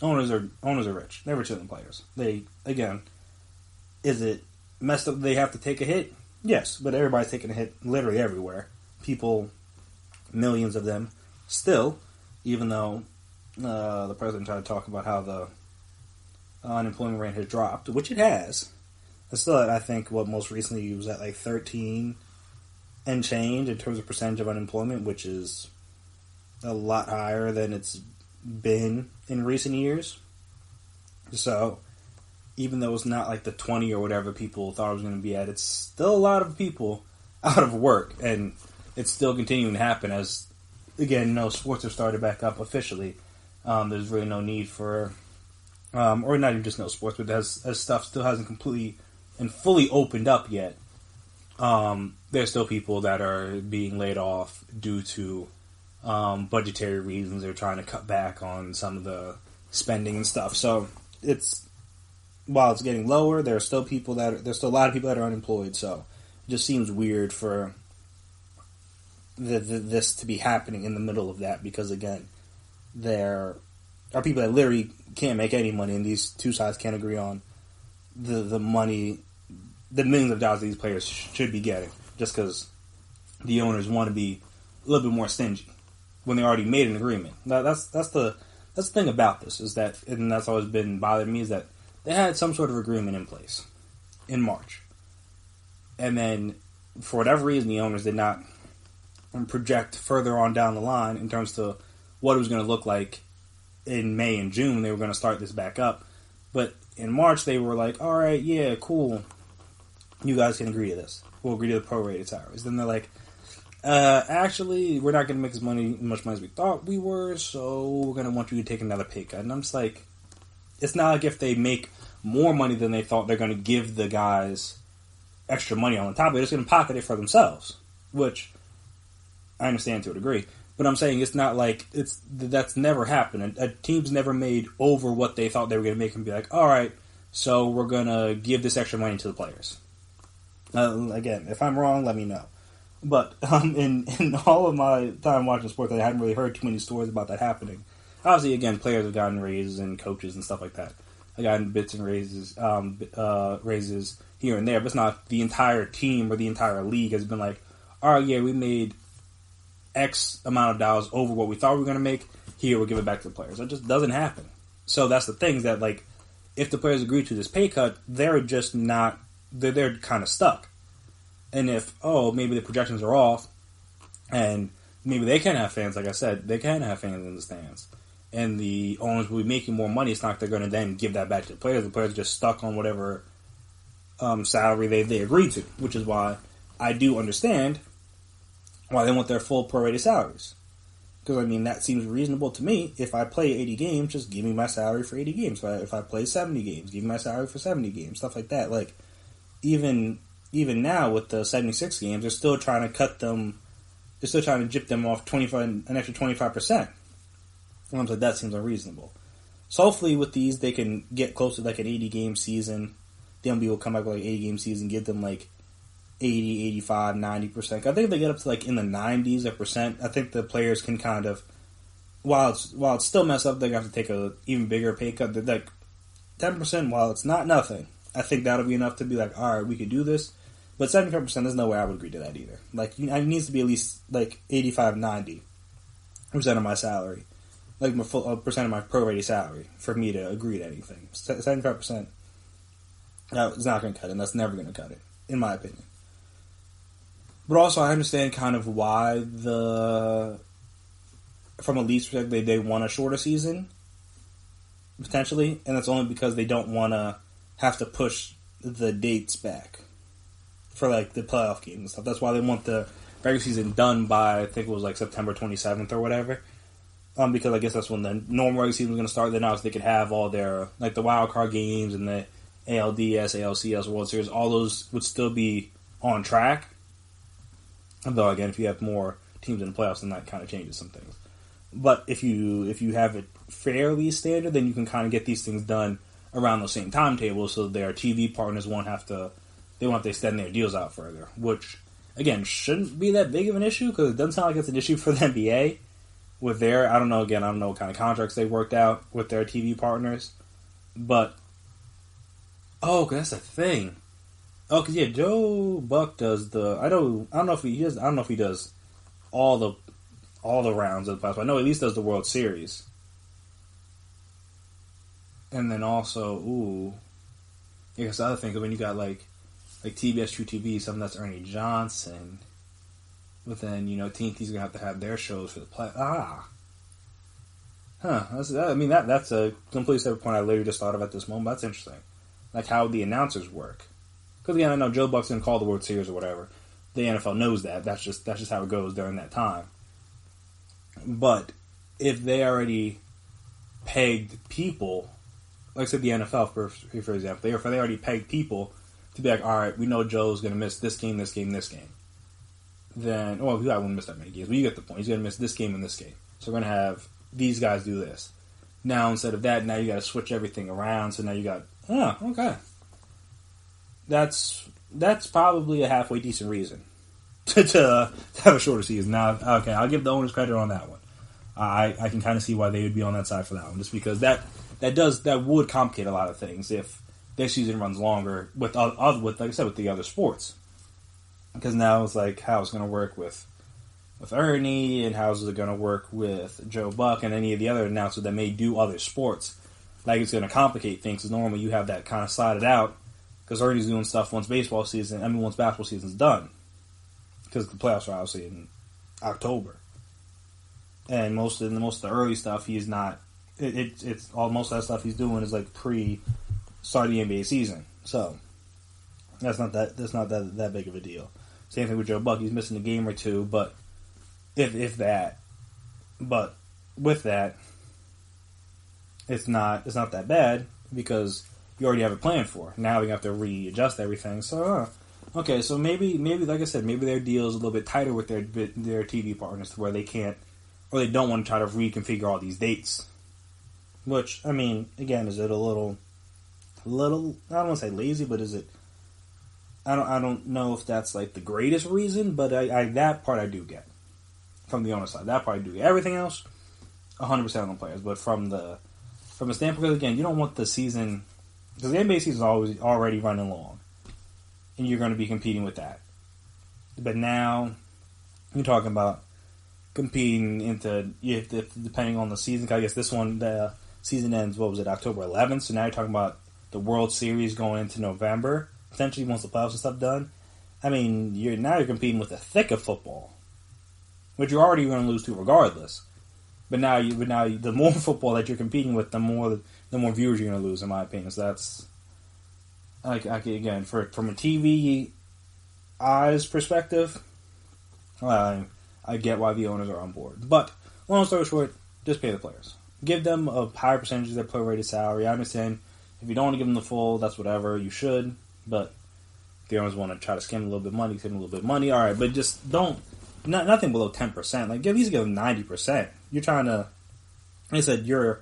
Owners are rich. They're richer than players. Is it messed up they have to take a hit? Yes, but everybody's taking a hit literally everywhere. People, millions of them, still, even though the president tried to talk about how the unemployment rate has dropped, which it has. It's still, I think, what most recently was at 13 and change in terms of percentage of unemployment, which is a lot higher than it's been in recent years. So, even though it's not the 20 or whatever people thought it was going to be at, it's still a lot of people out of work, and it's still continuing to happen as, again, no sports have started back up officially. There's really no need for, or not even just no sports, but as stuff still hasn't completely and fully opened up yet, there's still people that are being laid off due to budgetary reasons. They're trying to cut back on some of the spending and stuff. So while it's getting lower, there's still a lot of people that are unemployed. So it just seems weird for this to be happening in the middle of that, because again, there are people that literally can't make any money, and these two sides can't agree on the money, the millions of dollars these players should be getting, just because the owners want to be a little bit more stingy when they already made an agreement. That's the thing about this, is that, and that's always been bothering me, is that they had some sort of agreement in place in March, and then for whatever reason the owners did not project further on down the line in terms of what it was going to look like in May and June when they were going to start this back up. But in March, they were like, all right, yeah, cool. You guys can agree to this. We'll agree to the prorated salaries. Then they're like, actually, we're not going to make as much money as we thought we were, so we're going to want you to take another pay cut. And I'm just like, it's not like if they make more money than they thought, they're going to give the guys extra money on top. They're just going to pocket it for themselves, which I understand to a degree. But I'm saying it's not like that's never happened. A team's never made over what they thought they were going to make and be like, all right, so we're going to give this extra money to the players. Again, if I'm wrong, let me know. But in all of my time watching sports, I hadn't really heard too many stories about that happening. Obviously, again, players have gotten raises and coaches and stuff like that. I've gotten bits and raises here and there, but it's not the entire team or the entire league has been like, all right, yeah, we made X amount of dollars over what we thought we were going to make. Here, we'll give it back to the players. That just doesn't happen. So that's the thing, that if the players agree to this pay cut, they're just not, they're kind of stuck. And if, maybe the projections are off, and maybe they can have fans, like I said, they can have fans in the stands, and the owners will be making more money, it's not like they're going to then give that back to the players. The players are just stuck on whatever salary they agreed to, which is why I do understand why they want their full prorated salaries. Because, I mean, that seems reasonable to me. If I play 80 games, just give me my salary for 80 games. If I play 70 games, give me my salary for 70 games. Stuff like that. Like, even now with the 76 games, they're still trying to cut them. They're still trying to gyp them off an extra 25%. And I'm like, that seems unreasonable. So hopefully with these, they can get close to like an 80-game season. The MLB will come back with like an 80-game season, give them like 80, 85, 90%. I think if they get up to like in the 90s a percent, I think the players can kind of, while it's still messed up, they're going to have to take a even bigger pay cut. They're like 10%, while it's not nothing, I think that'll be enough to be like, all right, we could do this. But 75%, there's no way I would agree to that either. Like, it needs to be at least like 85, 90% of my salary. Like, a percent of my prorated salary for me to agree to anything. 75%, it's not going to cut it, and that's never going to cut it, in my opinion. But also, I understand kind of why from a league's perspective, they want a shorter season, potentially, and that's only because they don't want to have to push the dates back for, like, the playoff games and stuff. That's why they want the regular season done by, I think it was, like, September 27th or whatever, because I guess that's when the normal regular season was going to start. Then now they could have all their, like, the wild card games and the ALDS, ALCS, World Series, all those would still be on track. Though, again, if you have more teams in the playoffs, then that kind of changes some things. But if you have it fairly standard, then you can kind of get these things done around the same timetable, so their TV partners won't have to extend their deals out further. Which, again, shouldn't be that big of an issue, because it doesn't sound like it's an issue for the NBA with their, I don't know what kind of contracts they worked out with their TV partners. But, that's a thing. Oh, cause yeah, Joe Buck does the. I don't know if he does all the rounds of the playoffs. I know at least does the World Series, and then also, because the other thing, when you got like TBS True TV, something that's Ernie Johnson, but then TNT's gonna have to have their shows for the play. That's a completely separate point I literally just thought of at this moment. That's interesting, like how the announcers work. Because again, I know Joe Buck's going to call the World Series or whatever. The NFL knows that. That's just how it goes during that time. But if they already pegged people, like I said, the NFL, for example, if they already pegged people to be like, all right, we know Joe's going to miss this game, this game, this game. Then, he won't miss that many games, but you get the point. He's going to miss this game and this game. So we're going to have these guys do this. Now, instead of that, now you got to switch everything around. So now you got, okay. That's probably a halfway decent reason to have a shorter season. Now, okay, I'll give the owners credit on that one. I can kind of see why they would be on that side for that one, just because that would complicate a lot of things if their season runs longer with like I said, with the other sports. Because now it's like how it's going to work with Ernie, and how's it going to work with Joe Buck and any of the other announcers that may do other sports. Like, it's going to complicate things, because normally you have that kind of slotted out. Because Ernie's doing stuff once basketball season's done. Because the playoffs are obviously in October. And most of the early stuff, he's not. Most of that stuff he's doing is like pre-start of the NBA season. So that's not that big of a deal. Same thing with Joe Buck. He's missing a game or two, but if that. But with that, it's not that bad, because you already have it planned for. Now we have to readjust everything. So, okay, so maybe like I said, maybe their deal is a little bit tighter with their TV partners, to where they can't, or they don't want to try to reconfigure all these dates. Which, I mean, again, is it a little? I don't want to say lazy, but is it? I don't know if that's like the greatest reason, but I that part I do get from the owner side. That part I do get. Everything else, 100% on the players. But from a standpoint, because again, you don't want the season. Because the NBA season is already running long, and you're going to be competing with that. But now, you're talking about competing depending on the season. I guess this one, the season ends, October 11th? So now you're talking about the World Series going into November, potentially once the playoffs and stuff done. I mean, you're competing with the thick of football, which you're already going to lose to regardless. But now the more football that you're competing with, the more viewers you're going to lose, in my opinion. So again, from a TV eyes perspective, I get why the owners are on board. But long story short, just pay the players. Give them a higher percentage of their player-rated salary. I understand if you don't want to give them the full, that's whatever, you should. But if the owners want to try to skim a little bit of money, give them a little bit of money, all right. But just nothing below 10%. Like, at least give them 90%. You're trying to, like I said, you're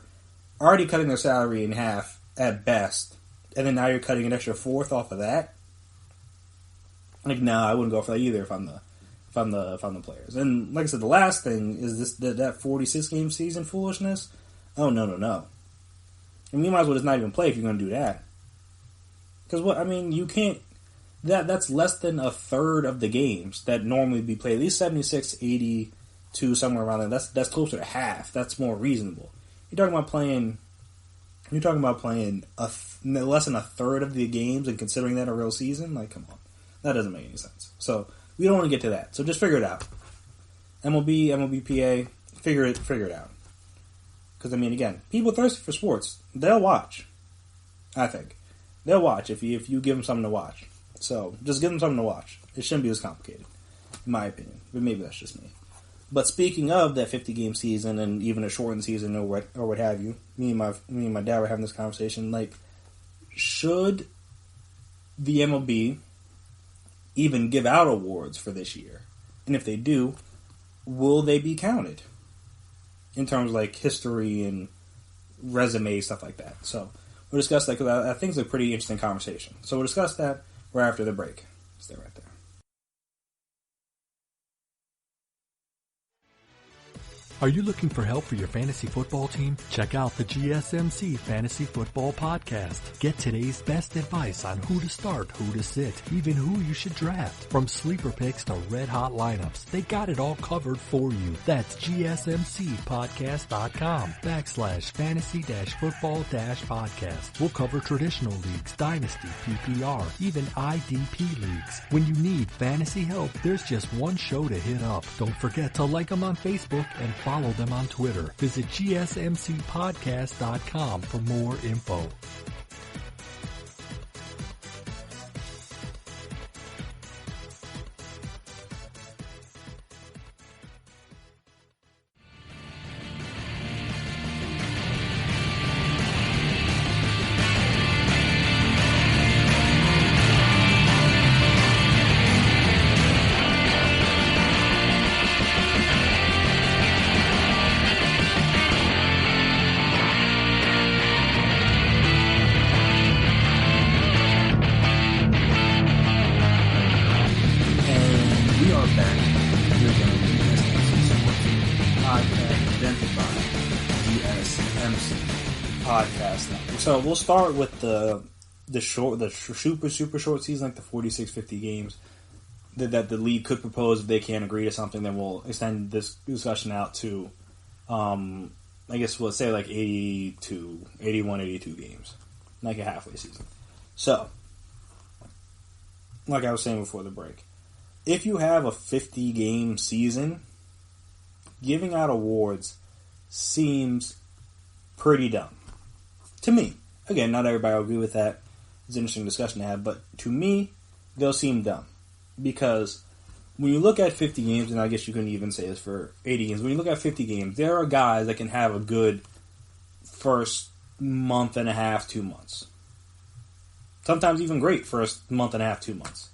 already cutting their salary in half at best, and then now you're cutting an extra fourth off of that. Like, no, I wouldn't go for that either if I'm the players. And like I said, the last thing is that 46 game season foolishness. Oh no. And you might as well just not even play if you're going to do that. Because you can't. That's less than a third of the games that normally be played. At least 76, 82, somewhere around there. That's closer to half. That's more reasonable. You're talking about playing less than a third of the games and considering that a real season. Like, come on, that doesn't make any sense. So we don't want to get to that. So just figure it out. MLB, MLBPA, figure it out. Because again, people thirsty for sports, they'll watch. I think they'll watch if you give them something to watch. So just give them something to watch. It shouldn't be as complicated, in my opinion. But maybe that's just me. But speaking of that 50-game season and even a shortened season or what have you, me and my dad were having this conversation. Like, should the MLB even give out awards for this year? And if they do, will they be counted in terms of like history and resume, stuff like that? So we'll discuss that, because I think it's a pretty interesting conversation. So we'll discuss that right after the break. Stay right there. Are you looking for help for your fantasy football team? Check out the GSMC Fantasy Football Podcast. Get today's best advice on who to start, who to sit, even who you should draft. From sleeper picks to red-hot lineups, they got it all covered for you. That's gsmcpodcast.com/fantasy-football-podcast. We'll cover traditional leagues, dynasty, PPR, even IDP leagues. When you need fantasy help, there's just one show to hit up. Don't forget to like them on Facebook and follow them on Twitter. Visit gsmcpodcast.com for more info. So we'll start with the super short season, like the 46, 50 games that the league could propose. If they can't agree to something, then we'll extend this discussion out to, I guess we'll say like 81, 82 games, like a halfway season. So, like I was saying before the break, if you have a 50-game season, giving out awards seems pretty dumb. To me. Again, not everybody will agree with that. It's an interesting discussion to have, but to me, they'll seem dumb. Because when you look at 50 games, and I guess you can even say this for 80 games, when you look at 50 games, there are guys that can have a good first month and a half, 2 months. Sometimes even great first month and a half, 2 months.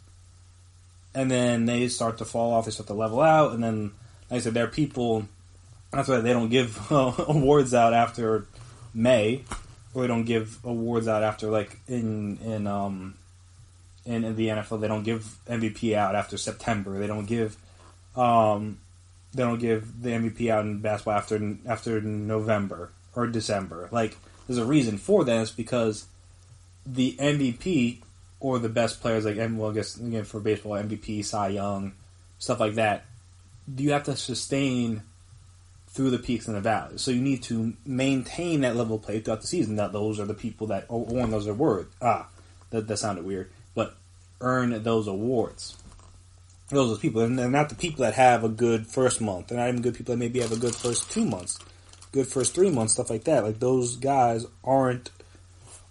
And then they start to fall off, they start to level out, and then, like I said, there are people, that's why they don't give awards out after May, or they don't give awards out after, like, in the NFL, they don't give MVP out after September. They don't give the MVP out in basketball after November or December. Like, there's a reason for that. It's because the MVP or the best players, like, well, I guess again for baseball, MVP, Cy Young, stuff like that, you have to sustain through the peaks and the valleys. So you need to maintain that level of play throughout the season. Now, those are the people that earn those awards. That sounded weird. But earn those awards. Those are the people. And they're not the people that have a good first month. They're not even good people that maybe have a good first 2 months. Good first 3 months, stuff like that. Like, those guys aren't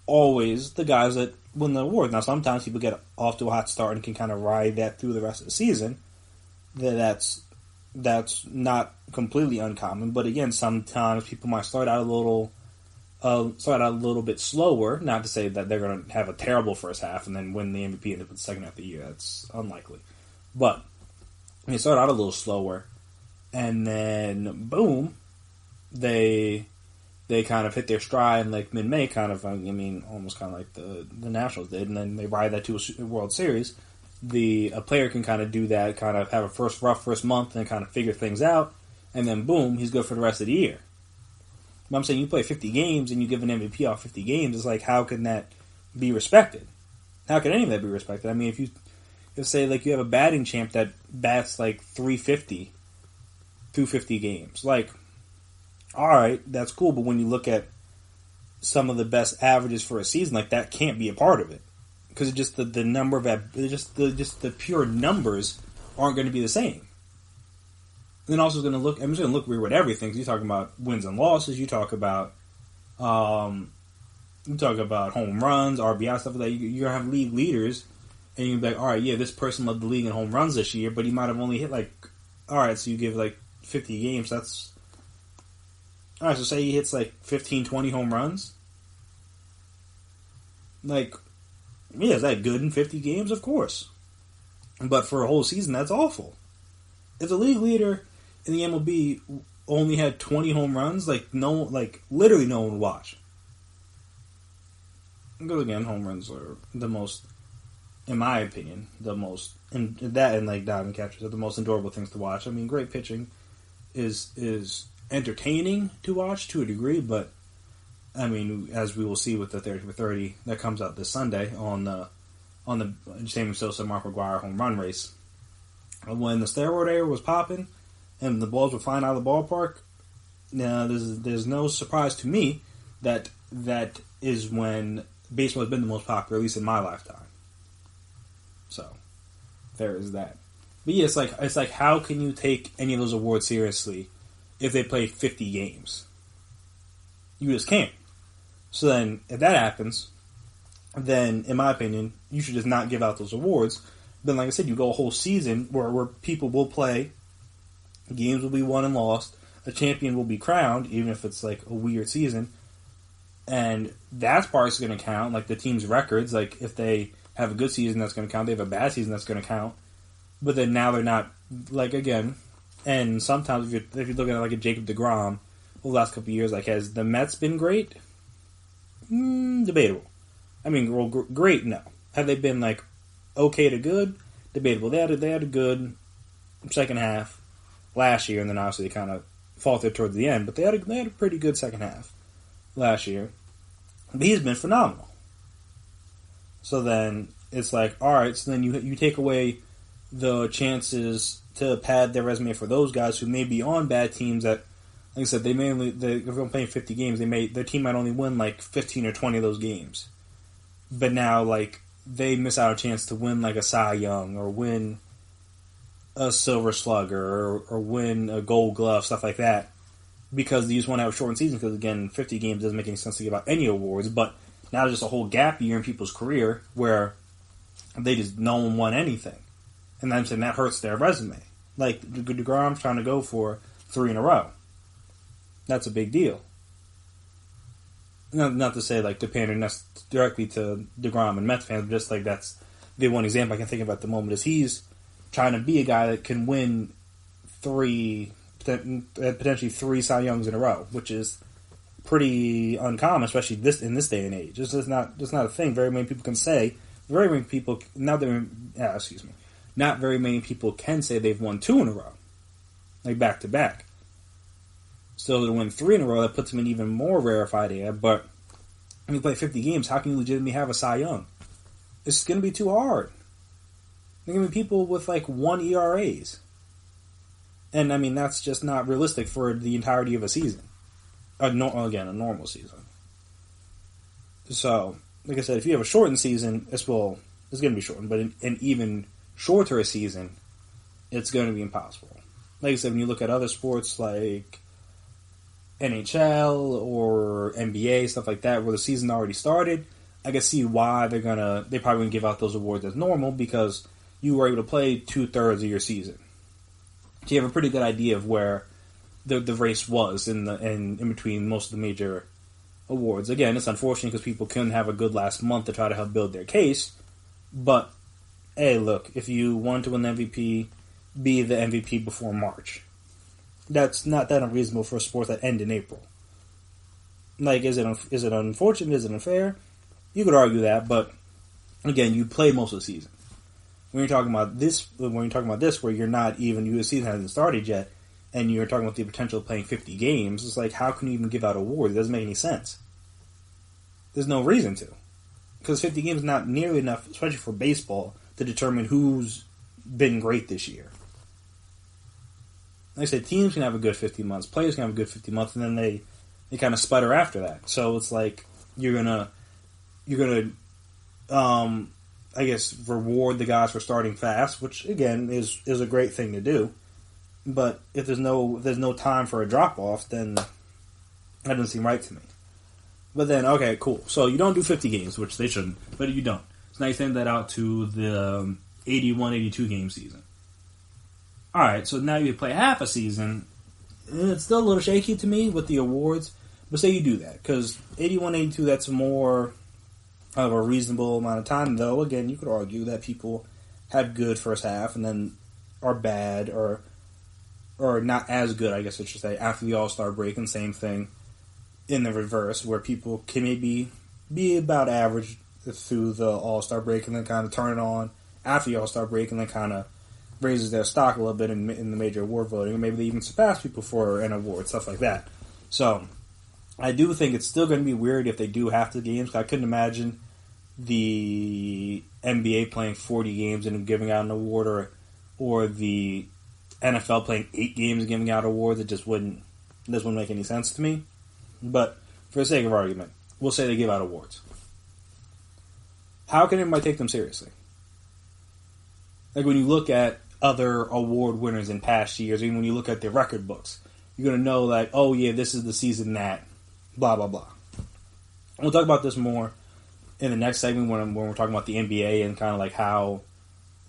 always the guys that win the award. Now, sometimes people get off to a hot start and can kind of ride that through the rest of the season. That's not completely uncommon, but again, sometimes people might start out a little bit slower. Not to say that they're going to have a terrible first half and then win the MVP in the second half of the year. That's unlikely. But they start out a little slower, and then boom, they kind of hit their stride in like mid-May, kind of. Almost kind of like the Nationals did, and then they ride that to a World Series. A player can kind of do that, kind of have a rough first month, and kind of figure things out, and then boom, he's good for the rest of the year. But I'm saying you play 50 games and you give an MVP off 50 games, it's like, how can that be respected? How can any of that be respected? I mean, if say like you have a batting champ that bats like 350 through 50 games, like, all right, that's cool, but when you look at some of the best averages for a season, like that can't be a part of it, because just the number of the pure numbers aren't going to be the same. And then also I'm just going to look weird with everything. You're talking about wins and losses. You talk about home runs, RBI, stuff like that. You're going to have league leaders, and you're going to be like, all right, yeah, this person led the league in home runs this year, but he might have only hit like, all right, so you give like 50 games, that's, all right, so say he hits like 15, 20 home runs. Like, yeah, is that good in 50 games? Of course. But for a whole season, that's awful. If the league leader in the MLB only had 20 home runs, literally no one would watch. Because again, home runs are the most, in my opinion, and diving catches are the most enjoyable things to watch. I mean, great pitching is entertaining to watch to a degree, but I mean, as we will see with the 30 for 30 that comes out this Sunday on the Sammy Sosa Mark McGwire home run race, when the steroid era was popping and the balls were flying out of the ballpark, now there's no surprise to me that is when baseball has been the most popular, at least in my lifetime. So there is that. But yeah, it's like how can you take any of those awards seriously if they play 50 games? You just can't. So then, if that happens, then, in my opinion, you should just not give out those awards. Then, like I said, you go a whole season where people will play, games will be won and lost, a champion will be crowned, even if it's like a weird season, and that part's going to count, like the team's records. Like, if they have a good season, that's going to count. They have a bad season, that's going to count. But then now they're not, like, again, and sometimes if you're looking at like a Jacob deGrom over the last couple of years, like, has the Mets been great? Debatable. I mean, well, great, no. Have they been like okay to good? Debatable. They had a good second half last year, and then obviously they kind of faltered towards the end. But they had a pretty good second half last year. But he's been phenomenal. So then it's like, all right. So then you take away the chances to pad their resume for those guys who may be on bad teams that, like I said, if they're playing 50 games, their team might only win like 15 or 20 of those games. But now, like, they miss out a chance to win like a Cy Young or win a Silver Slugger or win a Gold Glove, stuff like that, because you just want to have a shortened season. Because again, 50 games doesn't make any sense to give out any awards. But now there's just a whole gap year in people's career where no one won anything, and I'm saying that hurts their resume. Like deGrom's trying to go for 3 in a row. That's a big deal. Not to say like to pander directly to deGrom and Mets fans, but just like that's the one example I can think of at the moment is he's trying to be a guy that can win potentially 3 Cy Youngs in a row, which is pretty uncommon, especially in this day and age. It's just not a thing. Very many people can say. Not very many people can say they've won 2 in a row, like back to back. So to win 3 in a row, that puts him in even more rarefied air. But when you play 50 games, how can you legitimately have a Cy Young? It's going to be too hard. There are going to be people with like 1 ERAs. And I mean, that's just not realistic for the entirety of a season. A normal season. So, like I said, if you have a shortened season, it's going to be shortened. But an even shorter season, it's going to be impossible. Like I said, when you look at other sports like NHL or NBA, stuff like that, where the season already started, I can see why they probably gonna give out those awards as normal, because you were able to play 2/3 of your season. So you have a pretty good idea of where the race was in between most of the major awards. Again, it's unfortunate because people couldn't have a good last month to try to help build their case. But hey, look, if you want to win the MVP, be the MVP before March. That's not that unreasonable for a sport that ends in April. Like, is it unfortunate? Is it unfair? You could argue that, but again, you play most of the season. When you're talking about this, where you're not even, the season hasn't started yet, and you're talking about the potential of playing 50 games, it's like, how can you even give out awards? It doesn't make any sense. There's no reason to. Because 50 games is not nearly enough, especially for baseball, to determine who's been great this year. Like I said, teams can have a good 50 months, players can have a good 50 months, and then they kind of sputter after that. So it's like, you're gonna I guess reward the guys for starting fast, which again is a great thing to do. But if there's no time for a drop off, then that doesn't seem right to me. But then, okay, cool. So you don't do 50 games, which they shouldn't, but you don't. So now you send that out to the 81, 82 game season. Alright, so now you play half a season, and it's still a little shaky to me with the awards, but say you do that, because 81, 82, that's more of a reasonable amount of time, though. Again, you could argue that people have good first half and then are bad or not as good, I guess I should say, after the All-Star break, and same thing in the reverse, where people can maybe be about average through the All-Star break and then kind of turn it on after the All-Star break and then kind of raises their stock a little bit in the major award voting, or maybe they even surpass people for an award, stuff like that. So I do think it's still going to be weird if they do half the games. I couldn't imagine the NBA playing 40 games and giving out an award, or the NFL playing 8 games and giving out awards. This wouldn't make any sense to me. But for the sake of argument, we'll say they give out awards. How can everybody take them seriously? Like, when you look at other award winners in past years, even when you look at their record books, you're going to know, like, oh yeah, this is the season that blah blah blah. We'll talk about this more in the next segment when we're talking about the NBA and kind of like how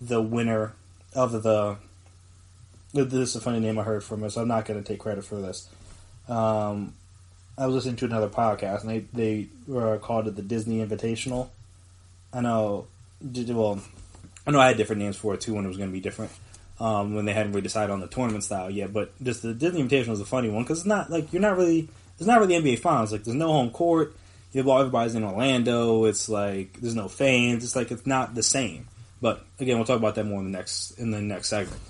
the winner of this is a funny name I heard from it, so I'm not going to take credit for this. I was listening to another podcast, and they called it the Disney Invitational. I know I had different names for it too when it was going to be different, when they hadn't really decided on the tournament style yet. But just the Disney Invitational is a funny one because it's not like it's not really NBA Finals. Like, there's no home court. Everybody's in Orlando. It's like there's no fans. It's like it's not the same. But again, we'll talk about that more in the next segment.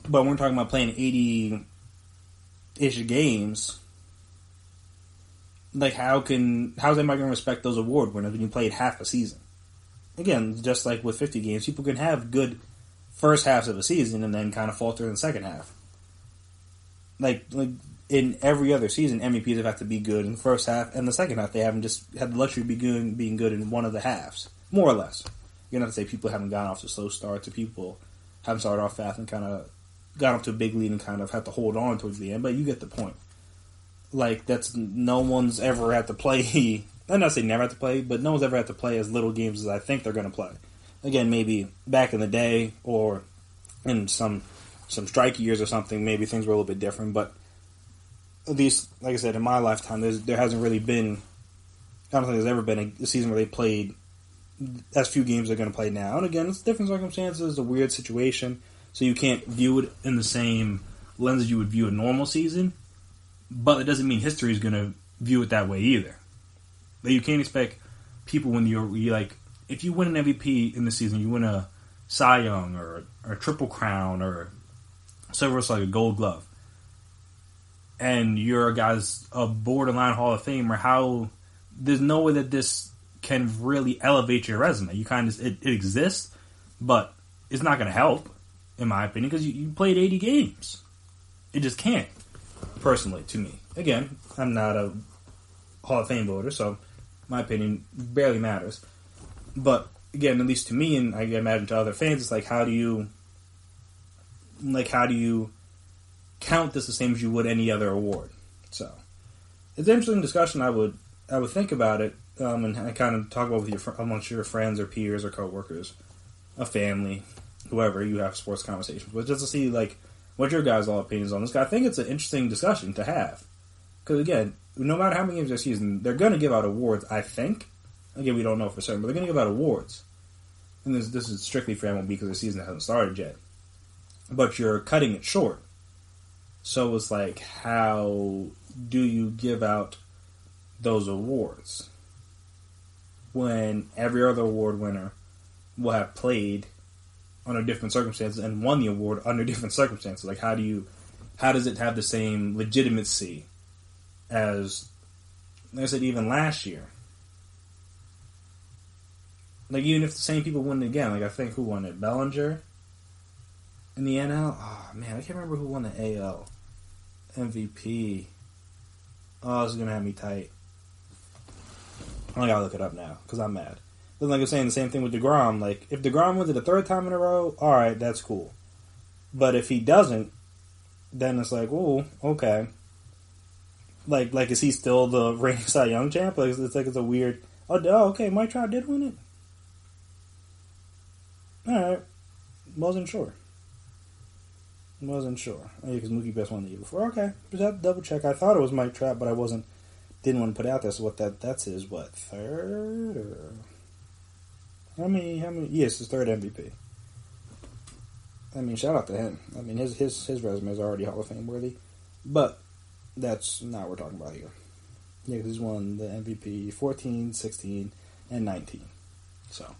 But when we're talking about playing 80-ish games, like how's anybody going to respect those award winners when you played half a season? Again, just like with 50 games, people can have good first halves of a season and then kind of falter in the second half. Like in every other season, MVPs have had to be good in the first half, and the second half they haven't just had the luxury of being good in one of the halves, more or less. You're going to have to say people haven't gone off to slow starts, or people haven't started off fast and kind of got up to a big lead and kind of have to hold on towards the end, but you get the point. Like, no one's ever had to play, I'm not saying never had to play, but no one's ever had to play as little games as I think they're going to play. Again, maybe back in the day, or in some strike years or something, maybe things were a little bit different, but at least, like I said, in my lifetime, there hasn't really been, I don't think there's ever been a season where they played as few games they're going to play now. And again, it's different circumstances, it's a weird situation, so you can't view it in the same lens as you would view a normal season, but it doesn't mean history is going to view it that way either. Like, you can't expect people when you're like, if you win an MVP in the season, you win a Cy Young or a Triple Crown or Silver Slugger, Gold Glove, and you're a borderline Hall of Famer, there's no way that this can really elevate your resume. You kind of, it exists, but it's not going to help, in my opinion, because you played 80 games. It just can't, personally, to me. Again, I'm not a Hall of Fame voter, so my opinion barely matters. But again, at least to me, and I imagine to other fans, it's like, how do you count this the same as you would any other award? So it's an interesting discussion. I would I would think about it and kind of talk about with amongst your friends or peers or coworkers, a family, whoever you have sports conversations with, just to see like what your guys' all opinions on this guy. I think it's an interesting discussion to have because again, no matter how many games this season, they're going to give out awards. I think. Again, we don't know for certain, but they're going to give out awards, and this is strictly for MLB because the season hasn't started yet. But you're cutting it short, so it's like, how do you give out those awards when every other award winner will have played under different circumstances and won the award under different circumstances? Like, how does it have the same legitimacy as, like I said, even last year? Like, even if the same people win it again, like, I think who won it? Bellinger in the NL? Oh, man, I can't remember who won the AL MVP. Oh, this is going to have me tight. I gotta look it up now, because I'm mad. But like I was saying, the same thing with DeGrom. Like, if DeGrom wins it a third time in a row, alright, that's cool. But if he doesn't, then it's like, oh, okay. Like, is he still the reigning Cy Young champ? Like, it's like it's a weird... Oh, okay, Mike Trout did win it? Alright. Wasn't sure. Oh, yeah, because Mookie Betts won the year before. Okay, just have to double check. I thought it was Mike Trout, but I didn't want to put out there. So that's his third? Or how many? Yes, his third MVP. I mean, shout out to him. I mean, his resume is already Hall of Fame worthy, but that's not what we're talking about here. Yeah, because he's won the MVP 14, 16, and 19. So,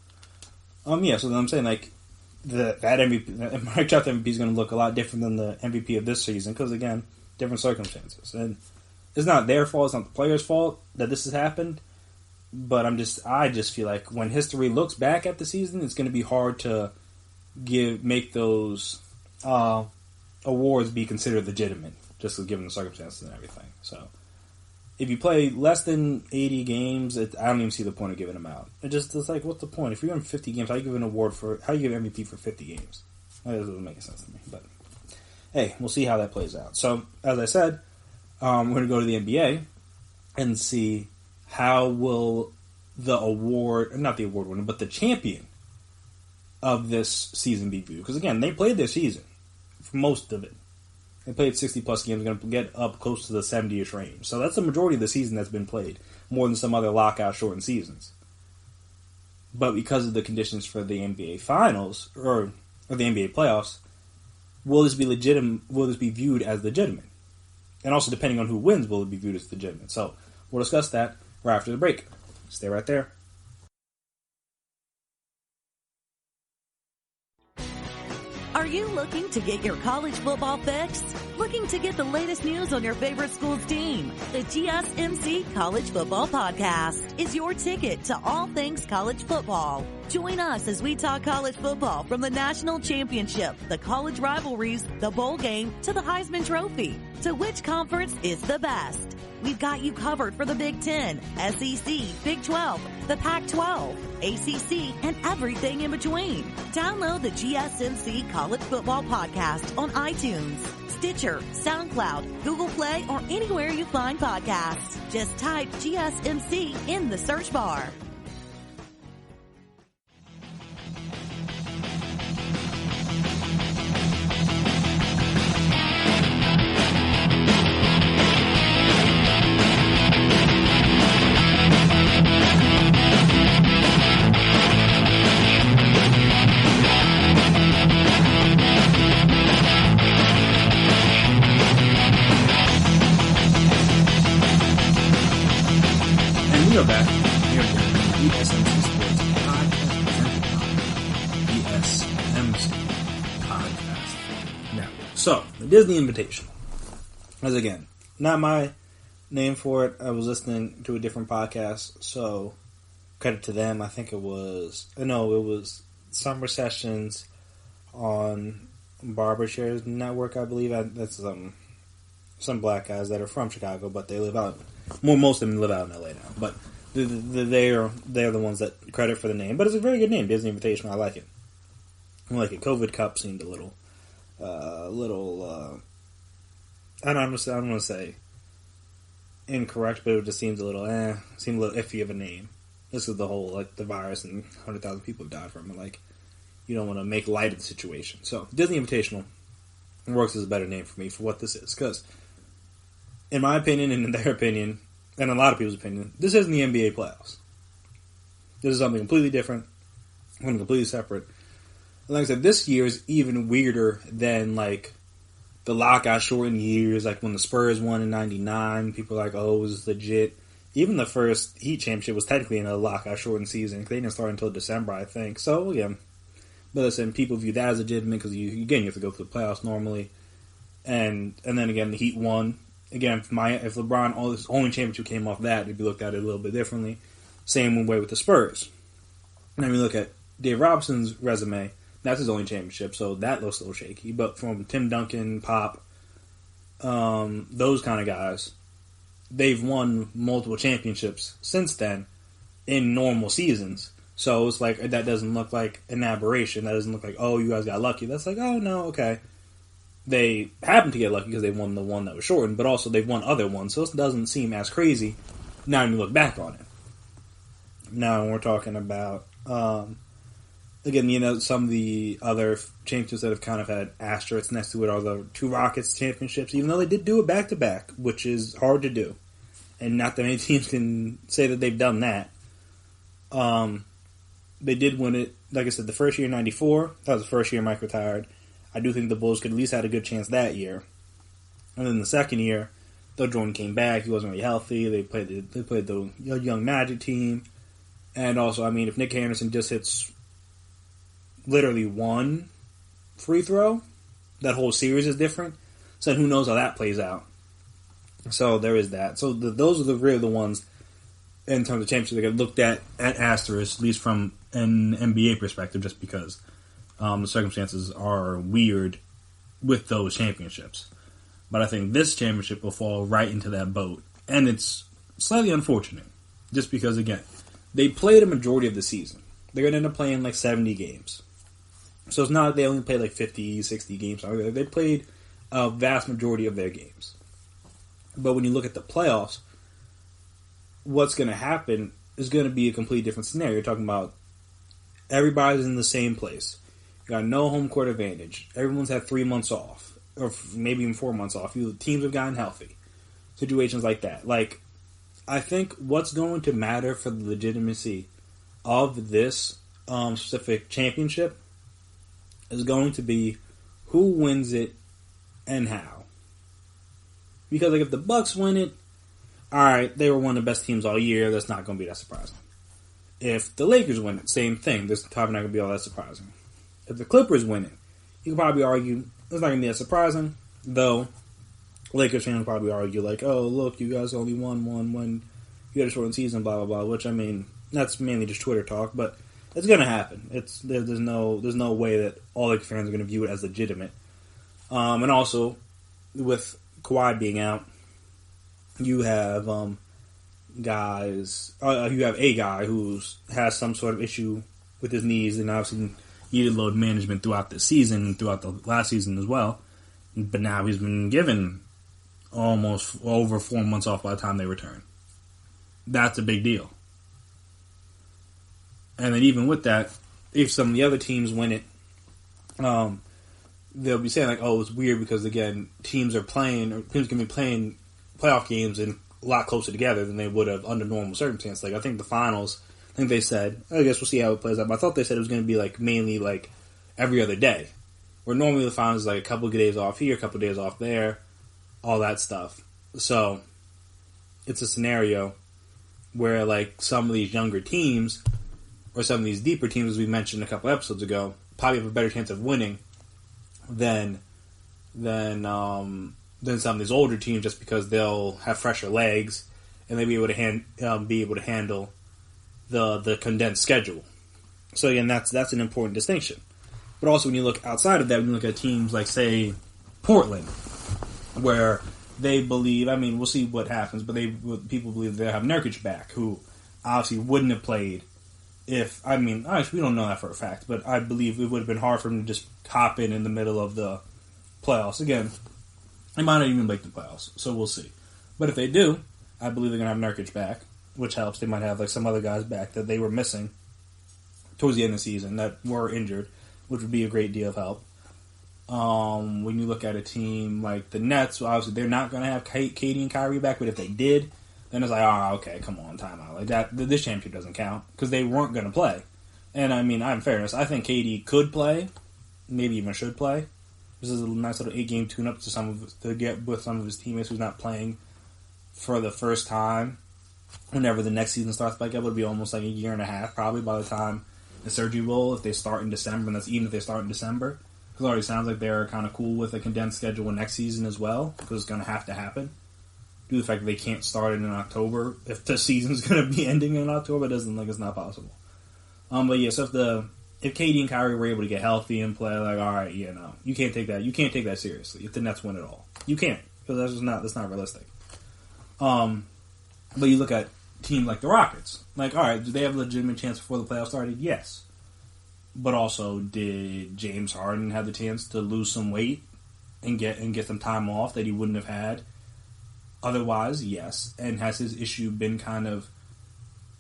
yeah. So then I'm saying like that MVP, Mike Trout MVP is going to look a lot different than the MVP of this season because again, different circumstances, and it's not their fault. It's not the players' fault that this has happened. But I just feel like when history looks back at the season, it's going to be hard to make those awards be considered legitimate, just given the circumstances and everything. So, if you play less than 80 games, I don't even see the point of giving them out. It's like, what's the point? If you're in 50 games, how do you give an award how do you give MVP for 50 games? That doesn't make sense to me. But hey, we'll see how that plays out. So, as I said, we're going to go to the NBA and see how will the award, not the award winner, but the champion of this season be viewed. Because again, they played their season for most of it. They played 60-plus games, going to get up close to the 70-ish range. So that's the majority of the season that's been played, more than some other lockout-shortened seasons. But because of the conditions for the NBA Finals, or the NBA playoffs, will this be legitimate? Will this be viewed as legitimate? And also, depending on who wins, will it be viewed as legitimate? So, we'll discuss that right after the break. Stay right there. Are you looking to get your college football fix? Looking to get the latest news on your favorite school's team? The GSMC College Football Podcast is your ticket to all things college football. Join us as we talk college football from the national championship, the college rivalries, the bowl game, to the Heisman Trophy. To which conference is the best? We've got you covered for the Big Ten, SEC, Big 12, the Pac-12, ACC, and everything in between. Download the GSMC College Football Podcast on iTunes, Stitcher, SoundCloud, Google Play, or anywhere you find podcasts. Just type GSMC in the search bar. We are back here at the GSMC Sports Podcast, presented by GSMC Podcast Network. So, the Disney Invitational. As again, not my name for it. I was listening to a different podcast, so credit to them. I think it was Summer Sessions on Barbershare's network, I believe. That's some black guys that are from Chicago, but they live out. Most of them live out in LA now, but they're the ones that credit for the name. But it's a very good name, Disney Invitational. I like it. COVID Cup seemed a little. I don't want to say incorrect, but it just seems a little iffy of a name. This is the whole, like, the virus and 100,000 people have died from it. Like, you don't want to make light of the situation. So, Disney Invitational works as a better name for me for what this is. Because, in my opinion, and in their opinion, and a lot of people's opinion, this isn't the NBA playoffs. This is something completely different, something completely separate. And like I said, this year is even weirder than, like, the lockout shortened years, like when the Spurs won in 99, people were like, oh, it was legit. Even the first Heat championship was technically in a lockout shortened season. They didn't start until December, I think. So, yeah. But listen, people view that as legitimate because, you have to go through the playoffs normally. And then again, the Heat won. Again, if LeBron, his only championship came off that, it'd be looked at it a little bit differently. Same way with the Spurs. And then we look at Dave Robinson's resume. That's his only championship, so that looks a little shaky. But from Tim Duncan, Pop, those kind of guys, they've won multiple championships since then in normal seasons. So it's like, that doesn't look like an aberration. That doesn't look like, oh, you guys got lucky. That's like, oh, no, okay. They happened to get lucky because they won the one that was shortened, but also they've won other ones. So it doesn't seem as crazy now when you look back on it. Now we're talking about... again, some of the other championships that have kind of had asterisks next to it are the two Rockets championships, even though they did do it back-to-back, which is hard to do. And not that many teams can say that they've done that. They did win it, like I said, the first year in 94. That was the first year Mike retired. I do think the Bulls could at least had a good chance that year. And then the second year, though Jordan came back, he wasn't really healthy. They played the young Magic team. And also, I mean, if Nick Anderson just hits... literally one free throw, that whole series is different. So who knows how that plays out. So there is that. So those are really the ones in terms of championships that get looked at asterisk, at least from an NBA perspective, just because the circumstances are weird with those championships. But I think this championship will fall right into that boat. And it's slightly unfortunate, just because, again, they played a majority of the season. They're going to end up playing like 70 games. So it's not that they only played like 50, 60 games. They played a vast majority of their games. But when you look at the playoffs, what's going to happen is going to be a completely different scenario. You're talking about everybody's in the same place. You got no home court advantage. Everyone's had 3 months off, or maybe even 4 months off. Teams have gotten healthy. Situations like that. Like, I think what's going to matter for the legitimacy of this specific championship is going to be who wins it and how. Because, like, if the Bucks win it, alright, they were one of the best teams all year, that's not going to be that surprising. If the Lakers win it, same thing, that's probably not going to be all that surprising. If the Clippers win it, you can probably argue it's not going to be that surprising, though Lakers fans will probably argue, like, oh, look, you guys only won one when you had a shortened season, blah, blah, blah, which, I mean, that's mainly just Twitter talk, but it's going to happen. There's no way that all Lakers fans are going to view it as legitimate. And also, with Kawhi being out, you have you have a guy who has some sort of issue with his knees and obviously needed load management throughout the season and throughout the last season as well. But now he's been given almost over 4 months off by the time they return. That's a big deal. And then even with that, if some of the other teams win it, they'll be saying, like, oh, it's weird because, again, teams can be playing playoff games and a lot closer together than they would have under normal circumstances. Like, I think the finals, they said, I guess we'll see how it plays out, but I thought they said it was going to be, like, mainly, like, every other day. Where normally the finals is, like, a couple of days off here, a couple of days off there, all that stuff. So, it's a scenario where, like, some of these younger teams, or some of these deeper teams, as we mentioned a couple episodes ago, probably have a better chance of winning than some of these older teams, just because they'll have fresher legs and they'll be able to handle the condensed schedule. So again, that's an important distinction. But also, when you look outside of that, when you look at teams like, say, Portland, where they believe, I mean, we'll see what happens, but people believe they'll have Nurkic back, who obviously wouldn't have played if, I mean, we don't know that for a fact, but I believe it would have been hard for him to just hop in the middle of the playoffs. Again, they might not even make the playoffs, so we'll see. But if they do, I believe they're going to have Nurkic back, which helps. They might have like some other guys back that they were missing towards the end of the season that were injured, which would be a great deal of help. When you look at a team like the Nets, well, obviously they're not going to have KD and Kyrie back, but if they did, then it's like, oh, okay, come on, timeout. Like that, this championship doesn't count because they weren't going to play. And I mean, in fairness, I think KD could play, maybe even should play. This is a nice little 8-game tune-up to get with some of his teammates who's not playing for the first time. Whenever the next season starts back up, it'll be almost like a year and a half, probably by the time the Surgery Bowl, if they start in December, and that's even if they start in December. Because it already sounds like they're kind of cool with a condensed schedule next season as well, because it's going to have to happen. Due to the fact that they can't start it in October. If the season's going to be ending in October, it doesn't look like it's not possible. But yeah, so if KD and Kyrie were able to get healthy and play, like, all right, you know, you can't take that. You can't take that seriously if the Nets win it all. You can't, because that's not realistic. But you look at teams like the Rockets. Like, all right, do they have a legitimate chance before the playoffs started? Yes. But also, did James Harden have the chance to lose some weight and get some time off that he wouldn't have had otherwise? Yes. And has his issue been kind of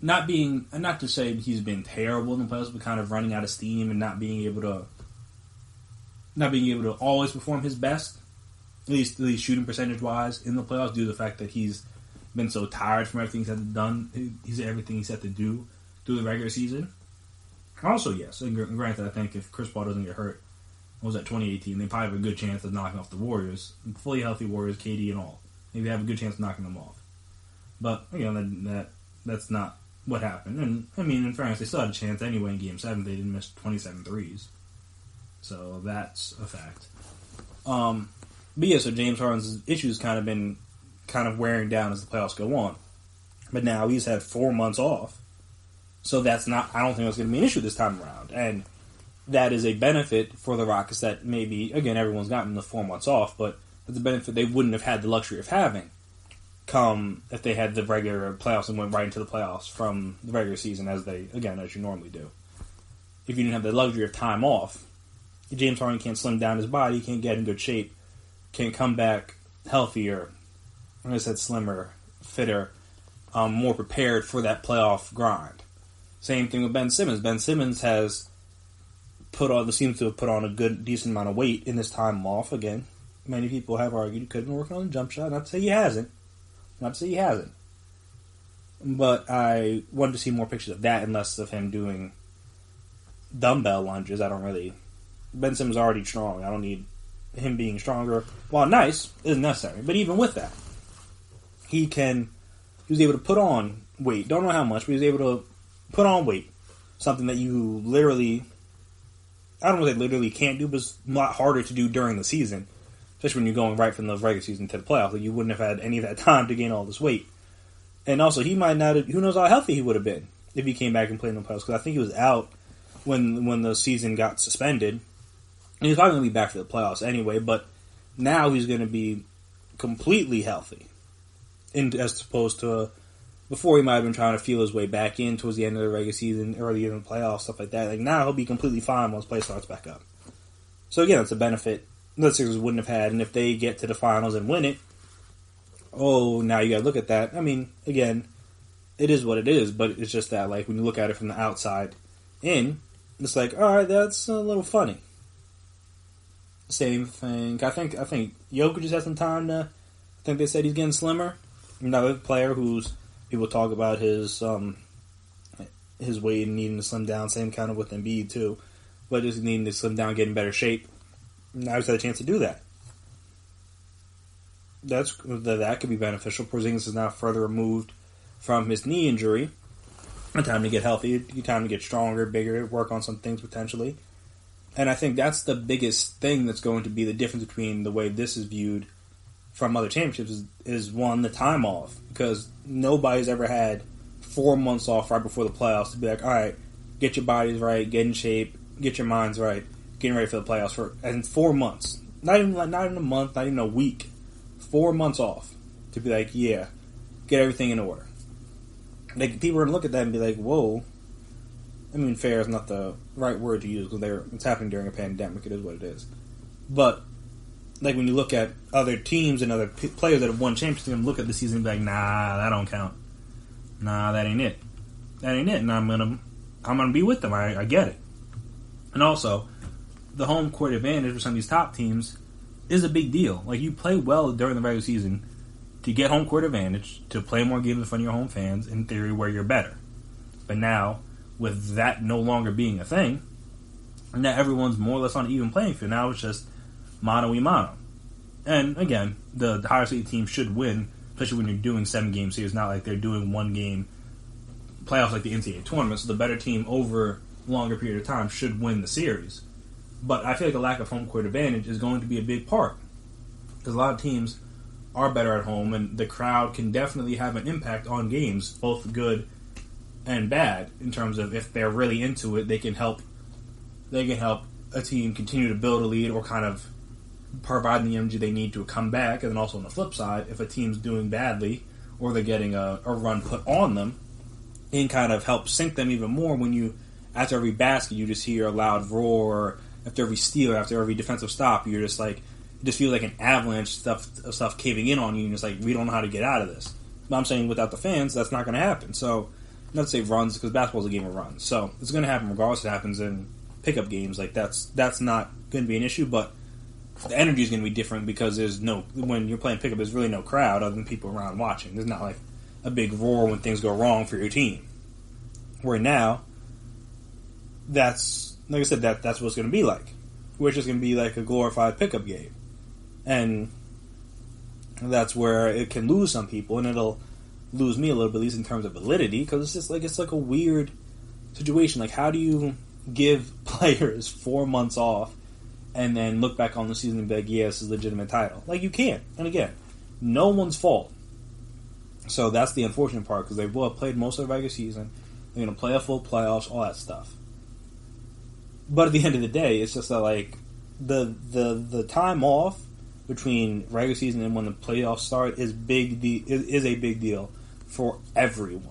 not to say he's been terrible in the playoffs, but kind of running out of steam and not being able to always perform his best, at least shooting percentage wise in the playoffs, due to the fact that he's been so tired from everything he's had to do through the regular season. Also, yes, and granted, I think if Chris Paul doesn't get hurt, what was that, 2018, they probably have a good chance of knocking off the Warriors, fully healthy Warriors, KD and all. Maybe have a good chance of knocking them off. But, again, that's not what happened. And, I mean, in fairness, they still had a chance anyway in Game 7. They didn't miss 27 threes. So, that's a fact. But, yeah, so James Harden's issues kind of wearing down as the playoffs go on. But now he's had 4 months off. So I don't think that's going to be an issue this time around. And that is a benefit for the Rockets that maybe, again, everyone's gotten the 4 months off, but it's a benefit they wouldn't have had the luxury of having come if they had the regular playoffs and went right into the playoffs from the regular season as you normally do. If you didn't have the luxury of time off, James Harden can't slim down his body, can't get in good shape, can't come back healthier, like I said, slimmer, fitter, more prepared for that playoff grind. Same thing with Ben Simmons. Ben Simmons seems to have put on a decent amount of weight in this time off. Again, many people have argued he could have been working on the jump shot. Not to say he hasn't. But I wanted to see more pictures of that and less of him doing dumbbell lunges. Ben Simmons is already strong. I don't need him being stronger. While nice, isn't necessary. But even with that, he was able to put on weight. Don't know how much, but he was able to put on weight. Something that you literally, I don't want to say literally can't do, but it's a lot harder to do during the season. Especially when you're going right from the regular season to the playoffs. Like you wouldn't have had any of that time to gain all this weight. And also, he might not have, who knows how healthy he would have been if he came back and played in the playoffs. Because I think he was out when the season got suspended. And he's probably going to be back for the playoffs anyway. But now he's going to be completely healthy. As opposed to before, he might have been trying to feel his way back in towards the end of the regular season, early in the playoffs, stuff like that. Like now, he'll be completely fine once play starts back up. So again, it's a benefit the Sixers wouldn't have had. And if they get to the finals and win it, now you got to look at that. I mean, again, it is what it is. But it's just that, like, when you look at it from the outside in, it's like, all right, that's a little funny. Same thing. I think Jokic just has some time to. I think they said he's getting slimmer. Another player who's people talk about his weight and needing to slim down. Same kind of with Embiid too, but just needing to slim down, get in better shape. Now he's had a chance to do that. That could be beneficial. Porzingis is now further removed from his knee injury. Time to get healthy, time to get stronger, bigger, work on some things potentially. And I think that's the biggest thing that's going to be the difference between the way this is viewed from other championships is one, the time off. Because nobody's ever had 4 months off right before the playoffs to be like, all right, get your bodies right, get in shape, get your minds right, getting ready for the playoffs. And 4 months. Not even a month, not even a week. 4 months off to be like, yeah, get everything in order. Like, people are going to look at that and be like, whoa. I mean, fair is not the right word to use because it's happening during a pandemic. It is what it is. But like when you look at other teams and other players that have won championships, you're going to look at the season and be like, nah, that don't count. Nah, that ain't it. That ain't it. And I'm gonna be with them. I get it. And also, the home court advantage for some of these top teams is a big deal. Like, you play well during the regular season to get home court advantage, to play more games in front of your home fans, in theory, where you're better. But now, with that no longer being a thing, and now everyone's more or less on an even playing field. Now it's just mano-a-mano. And again, the higher seeded team should win, especially when you're doing 7-game series, not like they're doing 1-game playoffs like the NCAA tournament. So the better team over a longer period of time should win the series. But I feel like the lack of home court advantage is going to be a big part, because a lot of teams are better at home, and the crowd can definitely have an impact on games, both good and bad, in terms of if they're really into it, they can help a team continue to build a lead or kind of provide the energy they need to come back. And then also on the flip side, if a team's doing badly or they're getting a run put on them, it can kind of help sink them even more when you, after every basket, you just hear a loud roar, or after every steal, after every defensive stop, you're just like, you just feel like an avalanche of stuff caving in on you, and it's like, we don't know how to get out of this. But I'm saying without the fans, that's not going to happen. So, not to say runs, because basketball's a game of runs. So, it's going to happen regardless. It happens in pickup games. Like, that's not going to be an issue, but the energy is going to be different, because when you're playing pickup, there's really no crowd other than people around watching. There's not like a big roar when things go wrong for your team. Where now, that's, like I said, that's what it's going to be like. Which is going to be like a glorified pickup game. And that's where it can lose some people, and it'll lose me a little bit, at least in terms of validity, because it's just like, it's like a weird situation. Like, how do you give players 4 months off and then look back on the season and be like, yeah, this is a legitimate title? Like, you can't. And again, no one's fault. So that's the unfortunate part, because they've played most of the regular season. They're going to play a full playoffs, all that stuff. But at the end of the day, it's just that, like, the time off between regular season and when the playoffs start is a big deal for everyone.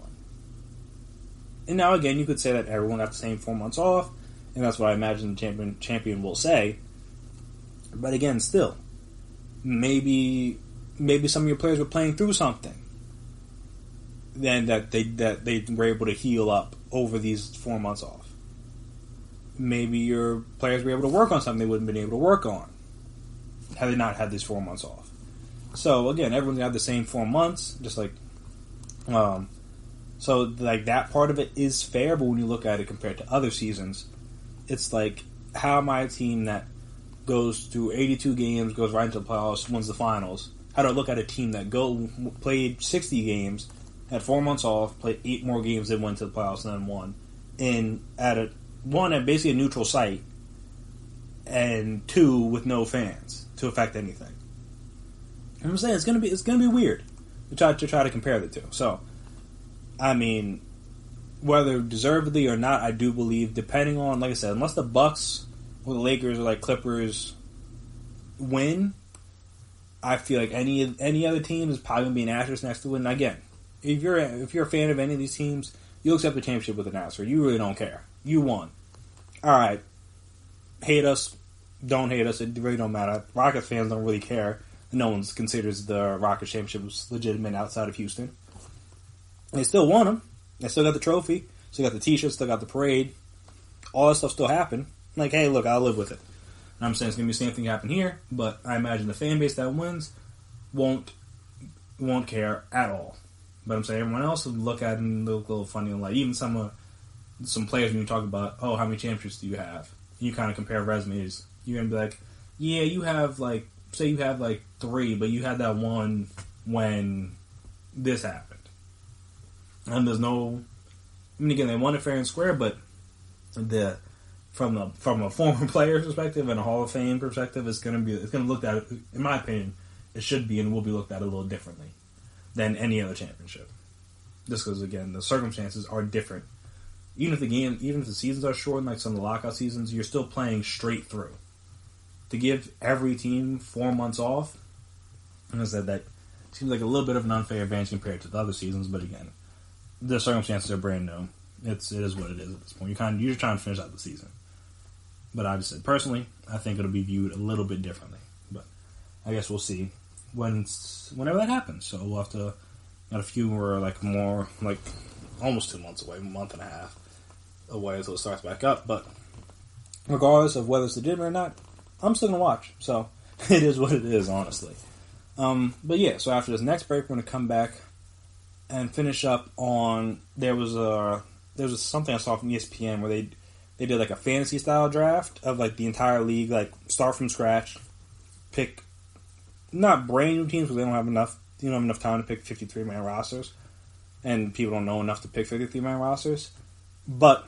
And now, again, you could say that everyone got the same 4 months off, and that's what I imagine the champion will say. But again, still, maybe some of your players were playing through something, then that they were able to heal up over these 4 months off. Maybe your players were able to work on something they wouldn't have been able to work on had they not had these 4 months off. So again, everyone's got the same 4 months, just like, so like that part of it is fair. But when you look at it compared to other seasons, it's like, how am I a team that goes through 82 games, goes right into the playoffs, wins the finals? How do I look at a team that played 60 games, had 4 months off, played 8 more games, then went to the playoffs and then won, and at basically a neutral site, and 2 with no fans to affect anything? I'm saying it's gonna be weird to try to compare the two. So, I mean, whether deservedly or not, I do believe, depending on, like I said, unless the Bucks or the Lakers or like Clippers win, I feel like any other team is probably gonna be an asterisk next to it. And again, if you're a fan of any of these teams, you'll accept the championship with an asterisk. You really don't care. You won. All right. Hate us, don't hate us. It really don't matter. Rockets fans don't really care. No one considers the Rockets championship was legitimate outside of Houston. They still won them. They still got the trophy. Still got the T-shirts. Still got the parade. All that stuff still happened. Like, hey, look, I'll live with it. And I'm saying it's going to be the same thing happen here, but I imagine the fan base that wins won't care at all. But I'm saying everyone else will look at it and look a little funny. Like, even some players, when you talk about, oh, how many championships do you have? And you kind of compare resumes. You're going to be like, yeah, you have, like, say you have, like, 3, but you had that one when this happened. And there's no, I mean, again, they won it fair and square, but from a former player's perspective and a Hall of Fame perspective, it's going to look at, in my opinion, it should be and will be looked at a little differently than any other championship. Just because, again, the circumstances are different. Even if the seasons are short, like some of the lockout seasons, you're still playing straight through. To give every team 4 months off, and I said that seems like a little bit of an unfair advantage compared to the other seasons, but again, the circumstances are brand new. It is what it is at this point. You're just trying to finish out the season. But I just said, personally, I think it'll be viewed a little bit differently. But I guess we'll see whenever that happens. So we'll have to. Got a few more almost 2 months away, a month and a half away until it starts back up. But regardless of whether it's legitimate or not, I'm still gonna watch. So it is what it is, honestly. But yeah, so after this next break, we're gonna come back and finish up on. There was something I saw from ESPN where they did like a fantasy style draft of like the entire league, like start from scratch, pick not brand new teams because they don't have enough. You don't have enough time to pick 53-man rosters, and people don't know enough to pick 53-man rosters. But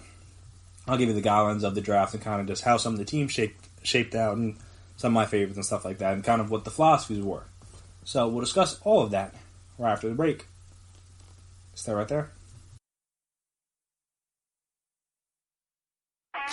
I'll give you the guidelines of the draft and kind of just how some of the teams shaped out and some of my favorites and stuff like that, and kind of what the philosophies were. So we'll discuss all of that right after the break. Stay right there.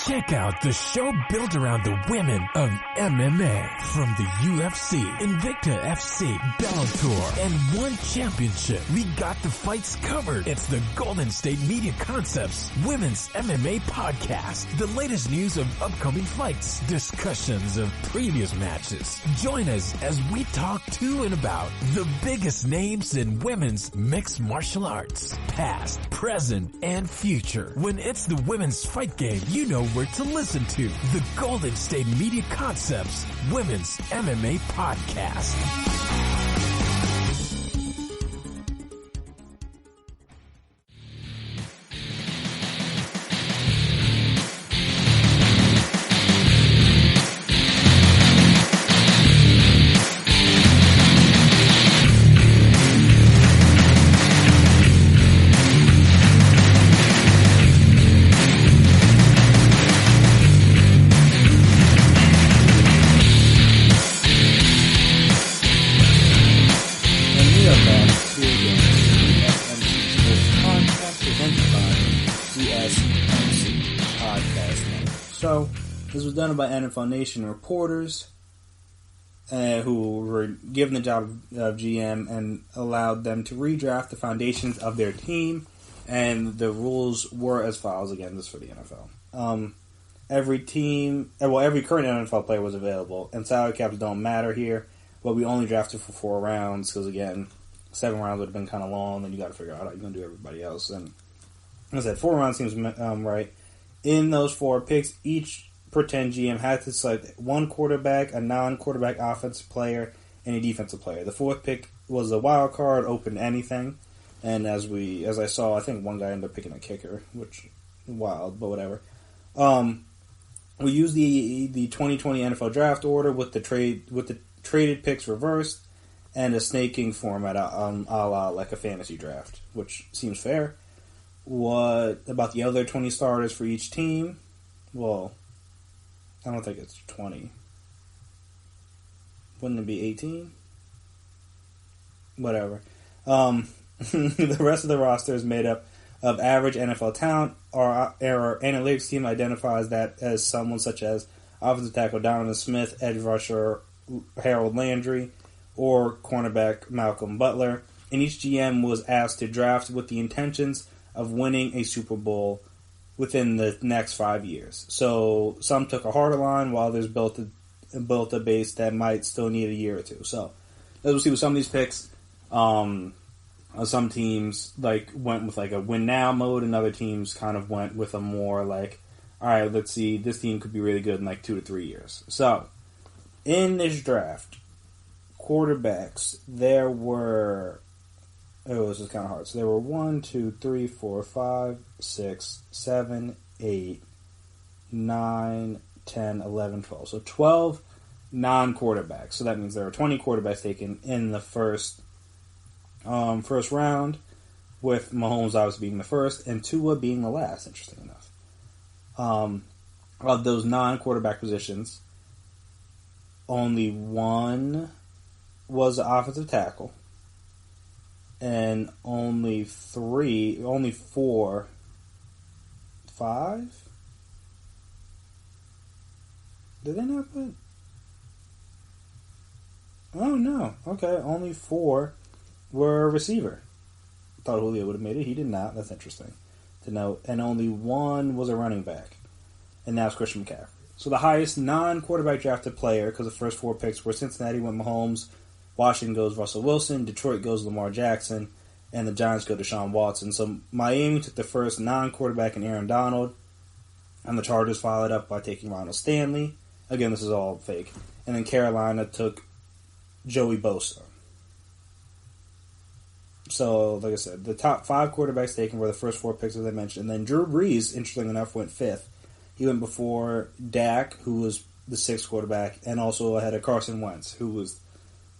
Check out the show built around the women of MMA. From the UFC, Invicta FC, Bellator, and one championship. We got the fights covered. It's the Golden State Media Concepts Women's MMA Podcast. The latest news of upcoming fights, discussions of previous matches. Join us as we talk to and about the biggest names in women's mixed martial arts. Past, present, and future. When it's the women's fight game, you know where to listen to. The Golden State Media Concepts Women's MMA Podcast. This was done by NFL Nation reporters who were given the job of GM and allowed them to redraft the foundations of their team. And the rules were as follows. Again, this is for the NFL. Every current NFL player was available, and salary caps don't matter here. But we only drafted for 4 rounds because, again, 7 rounds would have been kind of long. Then you got to figure out how you're going to do everybody else. And as I said, 4 rounds seems right. In those 4 picks, each pretend GM had to select one quarterback, a non-quarterback offensive player, and a defensive player. The 4th pick was a wild card, open to anything. And as I saw, I think one guy ended up picking a kicker, which wild, but whatever. We used the 2020 NFL draft order with the traded picks reversed and a snaking format a la like a fantasy draft, which seems fair. What about the other 20 starters for each team? Well, I don't think it's 20. Wouldn't it be 18? Whatever. The rest of the roster is made up of average NFL talent. Our analytics team identifies that as someone such as offensive tackle Donovan Smith, edge rusher Harold Landry, or cornerback Malcolm Butler. And each GM was asked to draft with the intentions of winning a Super Bowl within the next 5 years. So some took a harder line, while others built a base that might still need a year or two. So as we'll see with some of these picks, some teams went with a win now mode, and other teams kind of went with a more all right, let's see, this team could be really good in 2 to 3 years. So in this draft, quarterbacks, there were. Oh, this is kind of hard. So there were 1, 2, 3, 4, 5, 6, 7, 8, 9, 10, 11, 12. So 12 non-quarterbacks. So that means there were 20 quarterbacks taken in the first round, with Mahomes obviously being the first and Tua being the last, interesting enough. Of those non-quarterback positions, only one was an offensive tackle. And only 4, 5? Did they not put? Oh, no. Okay, only 4 were a receiver. Thought Julio would have made it. He did not. That's interesting to note. And only 1 was a running back. And that's Christian McCaffrey. So the highest non-quarterback drafted player, because the first 4 picks were Cincinnati went Mahomes, Washington goes Russell Wilson, Detroit goes Lamar Jackson, and the Giants go Deshaun Watson. So Miami took the first non-quarterback in Aaron Donald, and the Chargers followed up by taking Ronald Stanley. Again, this is all fake. And then Carolina took Joey Bosa. So, like I said, the top 5 quarterbacks taken were the first 4 picks, as I mentioned. And then Drew Brees, interestingly enough, went 5th. He went before Dak, who was the 6th quarterback, and also ahead of Carson Wentz, who was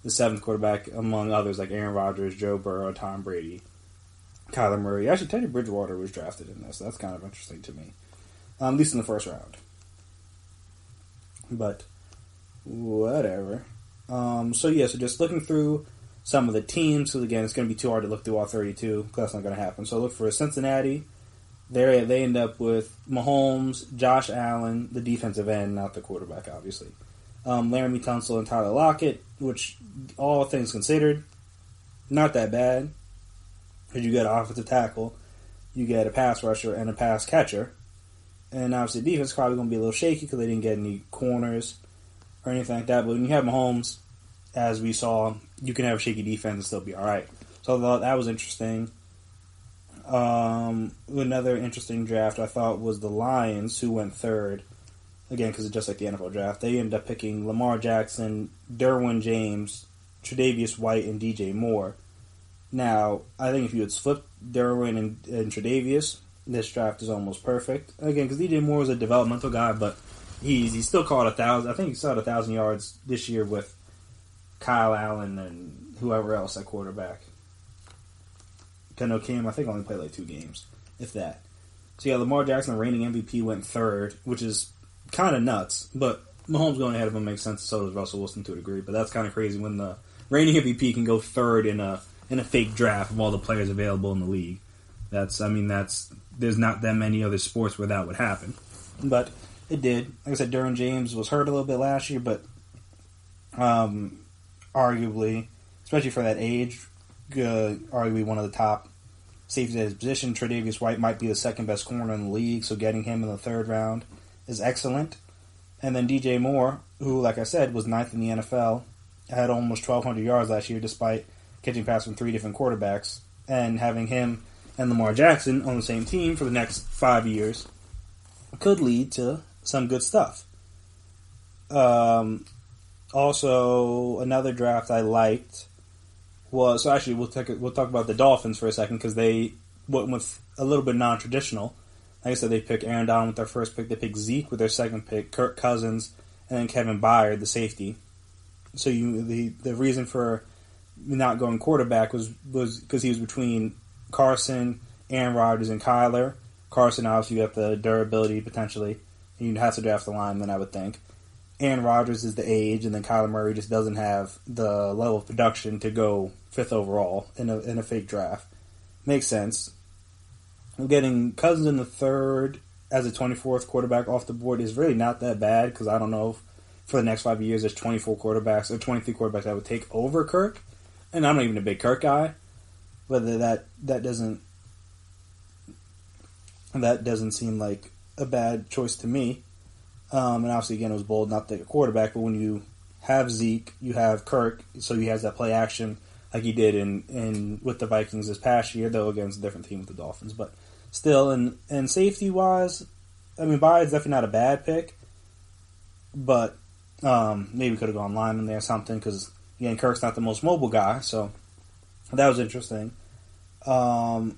the 7th quarterback, among others like Aaron Rodgers, Joe Burrow, Tom Brady, Kyler Murray. Actually, Teddy Bridgewater was drafted in this. So that's kind of interesting to me. At least in the first round. But, whatever. So just looking through some of the teams. So again, it's going to be too hard to look through all 32 because that's not going to happen. So look for Cincinnati. They end up with Mahomes, Josh Allen, the defensive end, not the quarterback, obviously. Laramie Tunsil and Tyler Lockett, which, all things considered, not that bad. Because you get an offensive tackle, you get a pass rusher, and a pass catcher. And obviously defense is probably going to be a little shaky because they didn't get any corners or anything like that. But when you have Mahomes, as we saw, you can have a shaky defense and still be alright. So I thought that was interesting. Another interesting draft I thought was the Lions, who went 3rd. Again, because it's just like the NFL draft. They ended up picking Lamar Jackson, Derwin James, Tre'Davious White, and DJ Moore. Now, I think if you had flipped Derwin and Tre'Davious, this draft is almost perfect. Again, because DJ Moore was a developmental guy, but he still caught 1,000. I think he still had 1,000 yards this year with Kyle Allen and whoever else at quarterback. Keno Kim, I think, only played like 2 games, if that. So yeah, Lamar Jackson, the reigning MVP, went 3rd, which is kind of nuts. But Mahomes going ahead of him makes sense. So does Russell Wilson to a degree. But that's kind of crazy when the reigning MVP can go 3rd in a fake draft of all the players available in the league. There's not that many other sports where that would happen. But it did. Like I said, Derwin James was hurt a little bit last year, but arguably, especially for that age, arguably one of the top safeties at his position. Tre'Davious White might be the 2nd best corner in the league, so getting him in the 3rd round is excellent. And then DJ Moore, who, like I said, was 9th in the NFL, had almost 1,200 yards last year despite catching passes from 3 different quarterbacks, and having him and Lamar Jackson on the same team for the next 5 years could lead to some good stuff. Also, another draft I liked was, so actually we'll talk about the Dolphins for a second because they went with a little bit non-traditional. Like I said, they picked Aaron Donald with their first pick. They picked Zeke with their 2nd pick, Kirk Cousins, and then Kevin Byard, the safety. So the reason for not going quarterback was because he was between Carson, Aaron Rodgers, and Kyler. Carson, obviously, you have the durability potentially. You'd have to draft the lineman, I would think. Aaron Rodgers is the age, and then Kyler Murray just doesn't have the level of production to go 5th overall in a fake draft. Makes sense. Getting Cousins in the 3rd as a 24th quarterback off the board is really not that bad because I don't know if for the next 5 years there's 24 quarterbacks or 23 quarterbacks that would take over Kirk. And I'm not even a big Kirk guy, but that doesn't seem like a bad choice to me. And obviously, again, it was bold not to take a quarterback, but when you have Zeke, you have Kirk, so he has that play action like he did in with the Vikings this past year, though against a different team with the Dolphins. But still, and safety-wise, Byard's definitely not a bad pick, but maybe could have gone lineman there or something, because, again, Kirk's not the most mobile guy, so that was interesting. The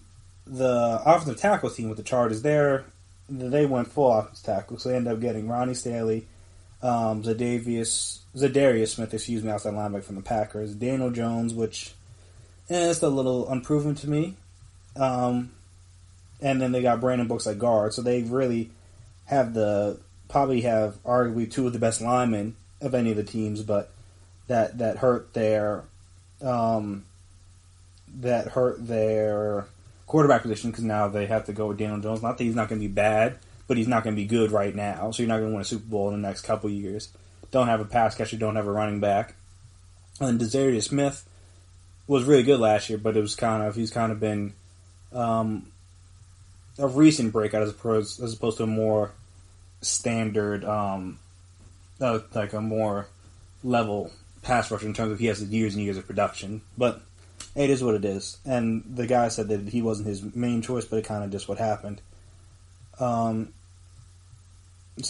offensive tackle team with the Chargers there, they went full offensive tackle, so they ended up getting Ronnie Stanley, Zadarius Smith, outside linebacker from the Packers, Daniel Jones, which is a little unproven to me, and then they got Brandon Brooks at guard, so they really probably have arguably 2 of the best linemen of any of the teams, but that hurt their quarterback position because now they have to go with Daniel Jones. Not that he's not going to be bad, but he's not going to be good right now. So you're not going to win a Super Bowl in the next couple years. Don't have a pass catcher, don't have a running back. And then Zadarius Smith was really good last year, but he's kind of been a recent breakout as opposed to a more standard, like a more level pass rusher in terms of he has years and years of production. But it is what it is. And the guy said that he wasn't his main choice, but it kind of just what happened. So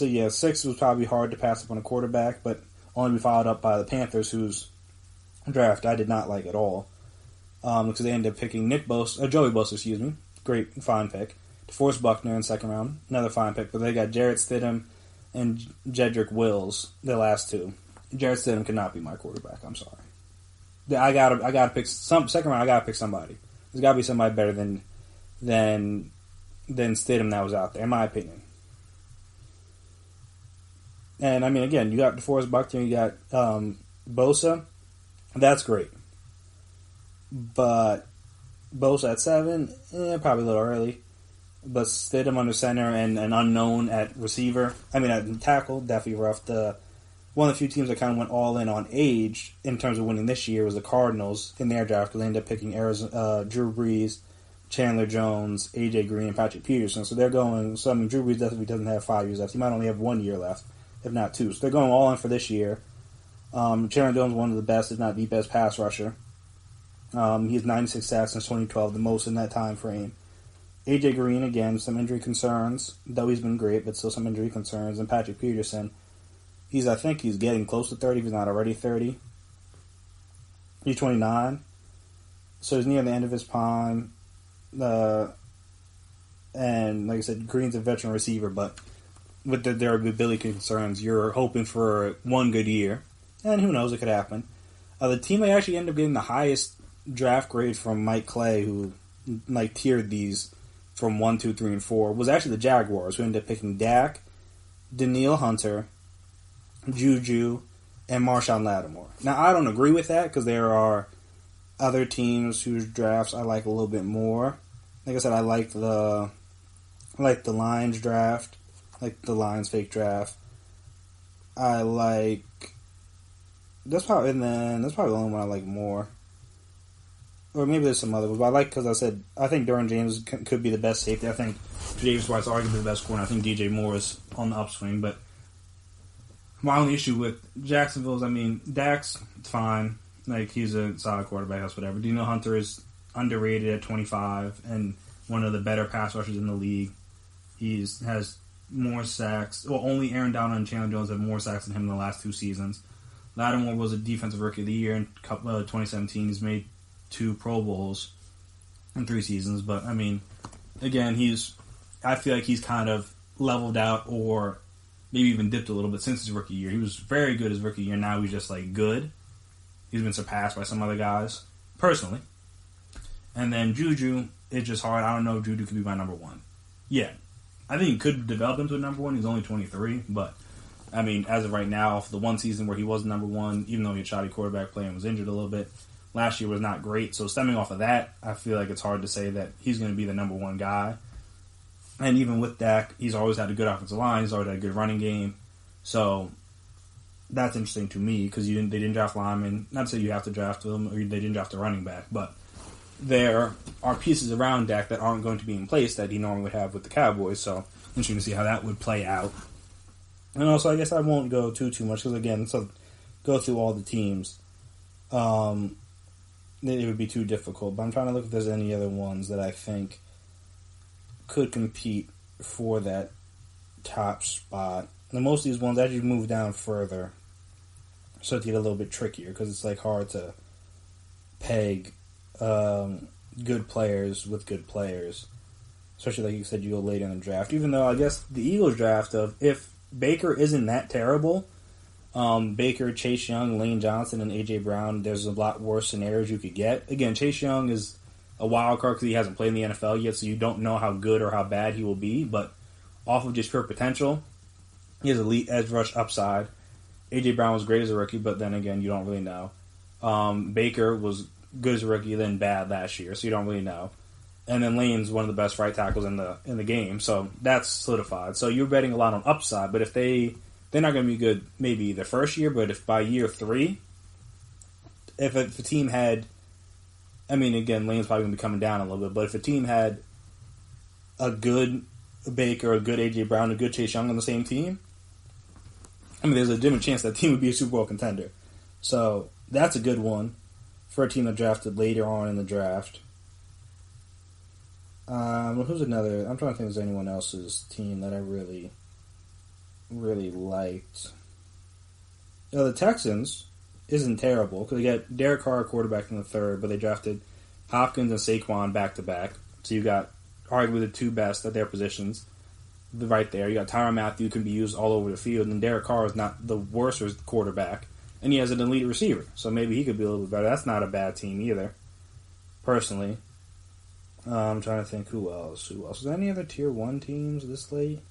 yeah, 6 was probably hard to pass up on a quarterback, but only be followed up by the Panthers, whose draft I did not like at all. Because they ended up picking Joey Bosa, great, fine pick. DeForest Buckner in second round, another fine pick. But they got Jarrett Stidham and Jedrick Wills, the last two. Jarrett Stidham cannot be my quarterback. I'm sorry. I gotta pick second round. I gotta pick somebody. There's gotta be somebody better than Stidham that was out there, in my opinion. And I mean, again, you got DeForest Buckner, you got Bosa. That's great, but Bosa at 7, probably a little early. But Stidham under center and an unknown at receiver. I mean, at tackle, definitely rough. One of the few teams that kind of went all in on age in terms of winning this year was the Cardinals in their draft, because they ended up picking Drew Brees, Chandler Jones, A.J. Green, and Patrick Peterson. So they're going. So I mean, Drew Brees definitely doesn't have 5 years left. He might only have 1 year left, if not 2. So they're going all in for this year. Chandler Jones, one of the best, if not the best, pass rusher. He has 96 sacks since 2012, the most in that time frame. A.J. Green, again, some injury concerns, though he's been great, but still some injury concerns. And Patrick Peterson, I think he's getting close to 30, if he's not already 30. He's 29, so he's near the end of his prime. And like I said, Green's a veteran receiver, but with the durability concerns, you're hoping for one good year. And who knows, it could happen. The team may actually end up getting the highest draft grade from Mike Clay, who tiered these from 1, 2, 3, and 4, was actually the Jaguars, who ended up picking Dak, Danielle Hunter, Juju, and Marshawn Lattimore. Now, I don't agree with that, because there are other teams whose drafts I like a little bit more. Like I said, I like the Lions draft, like the Lions fake draft. I like... That's probably the only one I like more. Or maybe there's some other ones, but I like, because I said, I think Derwin James could be the best safety. I think James White's arguably the best corner. I think DJ Moore is on the upswing, but my only issue with Jacksonville is, I mean, Dak's fine. Like, he's a solid quarterback, that's whatever. Danielle Hunter is underrated at 25 and one of the better pass rushers in the league. He has more sacks. Well, only Aaron Donald and Chandler Jones have more sacks than him in the last 2 seasons. Lattimore was a defensive rookie of the year in 2017. He's made 2 Pro Bowls in 3 seasons. But, I mean, again, I feel like he's kind of leveled out or maybe even dipped a little bit since his rookie year. He was very good his rookie year. Now he's just, good. He's been surpassed by some other guys, personally. And then Juju, it's just hard. I don't know if Juju could be my number 1. Yeah. I think he could develop into a number 1. He's only 23, but... I mean, as of right now, for the one season where he was number 1, even though he had shoddy quarterback play and was injured a little bit, last year was not great. So stemming off of that, I feel like it's hard to say that he's going to be the number 1 guy. And even with Dak, he's always had a good offensive line. He's always had a good running game. So that's interesting to me, because they didn't draft linemen. Not to say you have to draft them, or they didn't draft a running back, but there are pieces around Dak that aren't going to be in place that he normally would have with the Cowboys. So interesting to see how that would play out. And also, I guess I won't go too much, because again, so go through all the teams, it would be too difficult. But I'm trying to look if there's any other ones that I think could compete for that top spot. And most of these ones, as you move down further, start to get a little bit trickier, because it's hard to peg good players with good players, especially like you said, you go late in the draft. Even though I guess the Eagles draft of if Baker isn't that terrible. Baker, Chase Young, Lane Johnson, and A.J. Brown, there's a lot worse scenarios you could get. Again, Chase Young is a wild card because he hasn't played in the NFL yet, so you don't know how good or how bad he will be. But off of just pure potential, he has elite edge rush upside. A.J. Brown was great as a rookie, but then again, you don't really know. Baker was good as a rookie, then bad last year, so you don't really know. And then Lane's one of the best right tackles in the game, so that's solidified. So you're betting a lot on upside, but if they're not going to be good maybe the first year, but if by year 3, if a team had, I mean, again, Lane's probably going to be coming down a little bit, but if a team had a good Baker, a good A.J. Brown, a good Chase Young on the same team, I mean, there's a legitimate chance that team would be a Super Bowl contender. So that's a good one for a team that drafted later on in the draft. Who's another? I'm trying to think if there's anyone else's team that I really, really liked. The Texans isn't terrible because they got Derek Carr, quarterback, in the third, but they drafted Hopkins and Saquon back-to-back. So you got arguably the two best at their positions right there. You got Tyrann Mathieu, who can be used all over the field, and Derek Carr is not the worst quarterback, and he has an elite receiver, so maybe he could be a little bit better. That's not a bad team either, personally. I'm trying to think who else. Is there any other Tier 1 teams this late?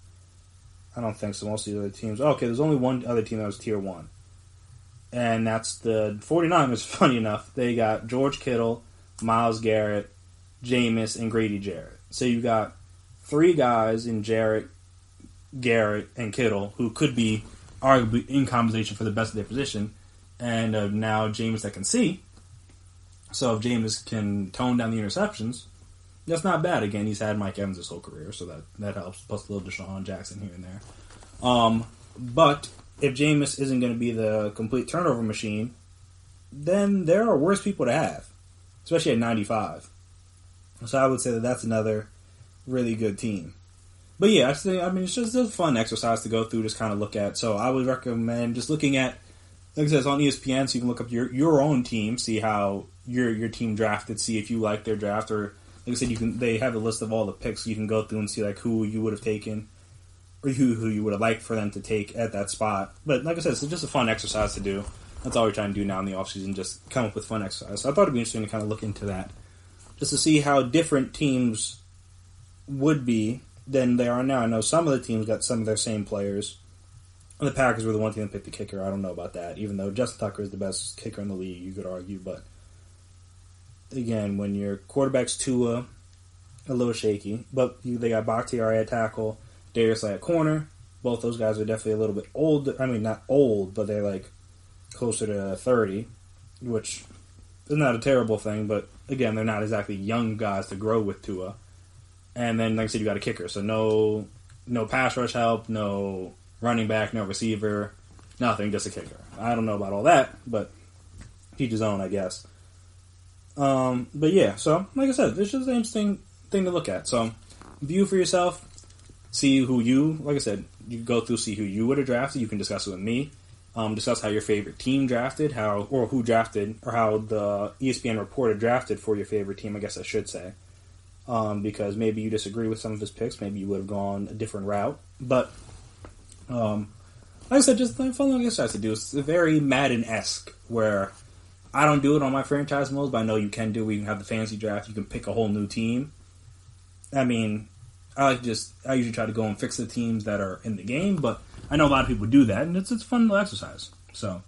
I don't think so. Most of the other teams. Okay, there's only one other team that was Tier 1, and that's the 49ers, funny enough. They got George Kittle, Myles Garrett, Jameis, and Grady Jarrett. So you got three guys in Jarrett, Garrett, and Kittle who could be arguably in conversation for the best of their position, and now Jameis that can see. So if Jameis can tone down the interceptions, that's not bad. Again, he's had Mike Evans his whole career, so that helps. Plus a little Deshaun Jackson here and there. But if Jameis isn't going to be the complete turnover machine, then there are worse people to have, especially at 95. So I would say that that's another really good team. But yeah, it's just a fun exercise to go through, just kind of look at. So I would recommend just looking at, like I said, it's on ESPN, so you can look up your own team, see how your team drafted, see if you like their draft, or like I said, they have a list of all the picks, so you can go through and see like who you would have taken, or who you would have liked for them to take at that spot. But like I said, it's just a fun exercise to do. That's all we're trying to do now in the offseason, just come up with fun exercise. So I thought it'd be interesting to kind of look into that, just to see how different teams would be than they are now. I know some of the teams got some of their same players. And the Packers were the one team that picked the kicker. I don't know about that, even though Justin Tucker is the best kicker in the league, you could argue. But again, when your quarterback's Tua, a little shaky. But they got Bakhtiari at tackle, Darius Slay at corner. Both those guys are definitely a little bit old. I mean, not old, but they're like closer to 30, which is not a terrible thing. But again, they're not exactly young guys to grow with Tua. And then, like I said, you got a kicker. So no pass rush help, no running back, no receiver, nothing, just a kicker. I don't know about all that, but each his own, I guess. But yeah, so like I said, it's just an interesting thing to look at. So view for yourself, see who like I said, you can go through, see who you would have drafted. You can discuss it with me. Discuss how your favorite team drafted, who drafted, or how the ESPN reporter drafted for your favorite team, I guess I should say. Because maybe you disagree with some of his picks, maybe you would have gone a different route. But like I said, just a fun little exercise to do. It's very Madden-esque, where I don't do it on my franchise modes, but I know you can do it. You can have the fantasy draft. You can pick a whole new team. I mean, I usually try to go and fix the teams that are in the game, but I know a lot of people do that, and it's a fun little exercise. So,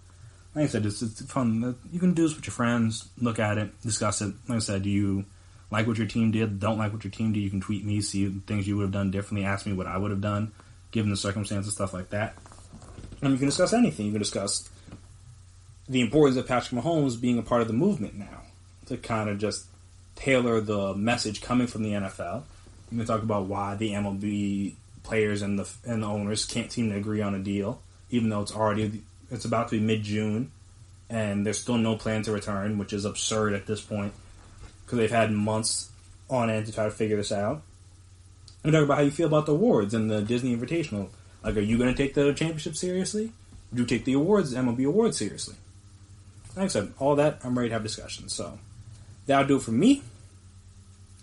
like I said, it's fun. You can do this with your friends, look at it, discuss it. Like I said, do you like what your team did, don't like what your team did? You can tweet me, see things you would have done differently, ask me what I would have done, given the circumstances, stuff like that. And you can discuss anything. You can discuss the importance of Patrick Mahomes being a part of the movement now, to kind of just tailor the message coming from the NFL. You can talk about why the MLB players and the owners can't seem to agree on a deal, even though it's about to be mid-June, and there's still no plan to return, which is absurd at this point, because they've had months on end to try to figure this out. And talk about how you feel about the awards and the Disney Invitational. Like, are you going to take the championship seriously? Would you take the MLB awards seriously? Like I said, all that, I'm ready to have discussions. So, that'll do it for me.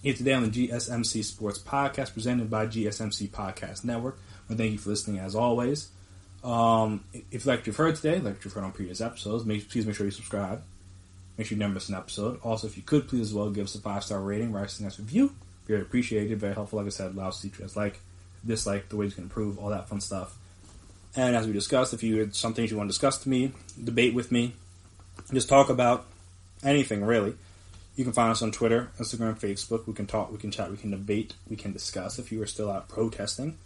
Here today on the GSMC Sports Podcast, presented by GSMC Podcast Network. Well, thank you for listening, as always. If you like what you've heard today, like what you've heard on previous episodes, please make sure you subscribe. Make sure you never miss an episode. Also, if you could, please as well give us a 5-star rating, write us a nice review. Very appreciated, very helpful. Like I said, allows us to see what you guys like, dislike, the ways you can improve, all that fun stuff. And as we discussed, if you had some things you want to discuss to me, debate with me, just talk about anything, really. You can find us on Twitter, Instagram, Facebook. We can talk, we can chat, we can debate, we can discuss. If you are still out protesting,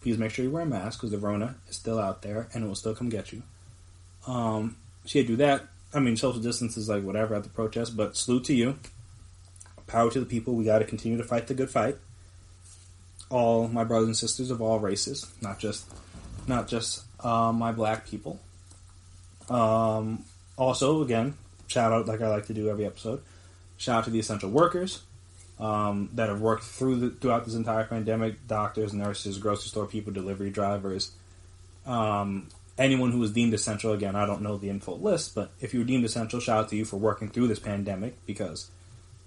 please make sure you wear a mask, because the Rona is still out there, and it will still come get you. So yeah, do that. I mean, social distance is like whatever at the protest, but salute to you. Power to the people. We got to continue to fight the good fight. all my brothers and sisters of all races, not just my black people. Also, again, shout out, like I like to do every episode, shout out to the essential workers that have worked throughout this entire pandemic: doctors, nurses, grocery store people, delivery drivers, anyone who was deemed essential. Again, I don't know the info list, but if you were deemed essential, shout out to you for working through this pandemic, because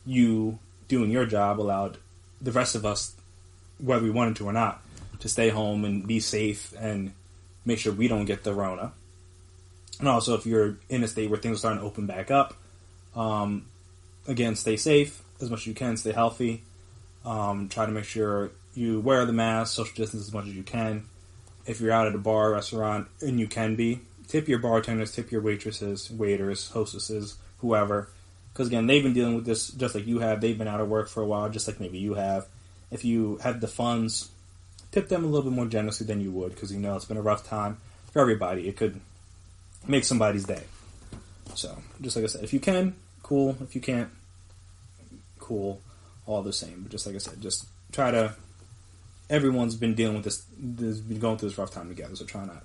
you doing your job allowed the rest of us, whether we wanted to or not, to stay home and be safe and make sure we don't get the Rona. And also, if you're in a state where things are starting to open back up, again, stay safe as much as you can, stay healthy, try to make sure you wear the mask, social distance as much as you can. If you're out at a bar or restaurant, and you can be, tip your bartenders, tip your waitresses, waiters, hostesses, whoever. Because again, they've been dealing with this just like you have. They've been out of work for a while, just like maybe you have. If you had the funds, tip them a little bit more generously than you would, because you know it's been a rough time for everybody. It could make somebody's day. So, just like I said, if you can, cool. If you can't, cool. All the same. But just like I said, just try to... Everyone's been dealing with this, been going through this rough time together, so try not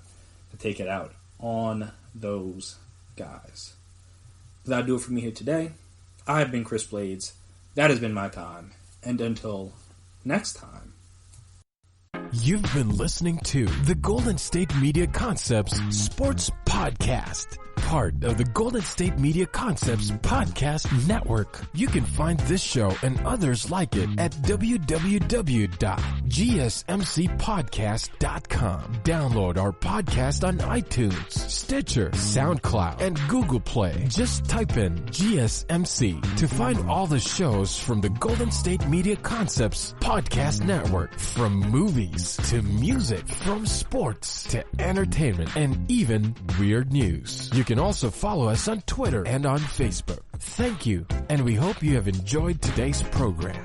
to take it out on those guys. That'll do it for me here today. I've been Chris Blades. That has been my time. And until next time. You've been listening to the Golden State Media Concepts Sports Podcast, part of the Golden State Media Concepts Podcast Network. You can find this show and others like it at www.gsmcpodcast.com. Download our podcast on iTunes, Stitcher, SoundCloud, and Google Play. Just type in GSMC to find all the shows from the Golden State Media Concepts Podcast Network, from movies to music, from sports to entertainment, and even weird news. You can also follow us on Twitter and on Facebook. Thank you, and we hope you have enjoyed today's program.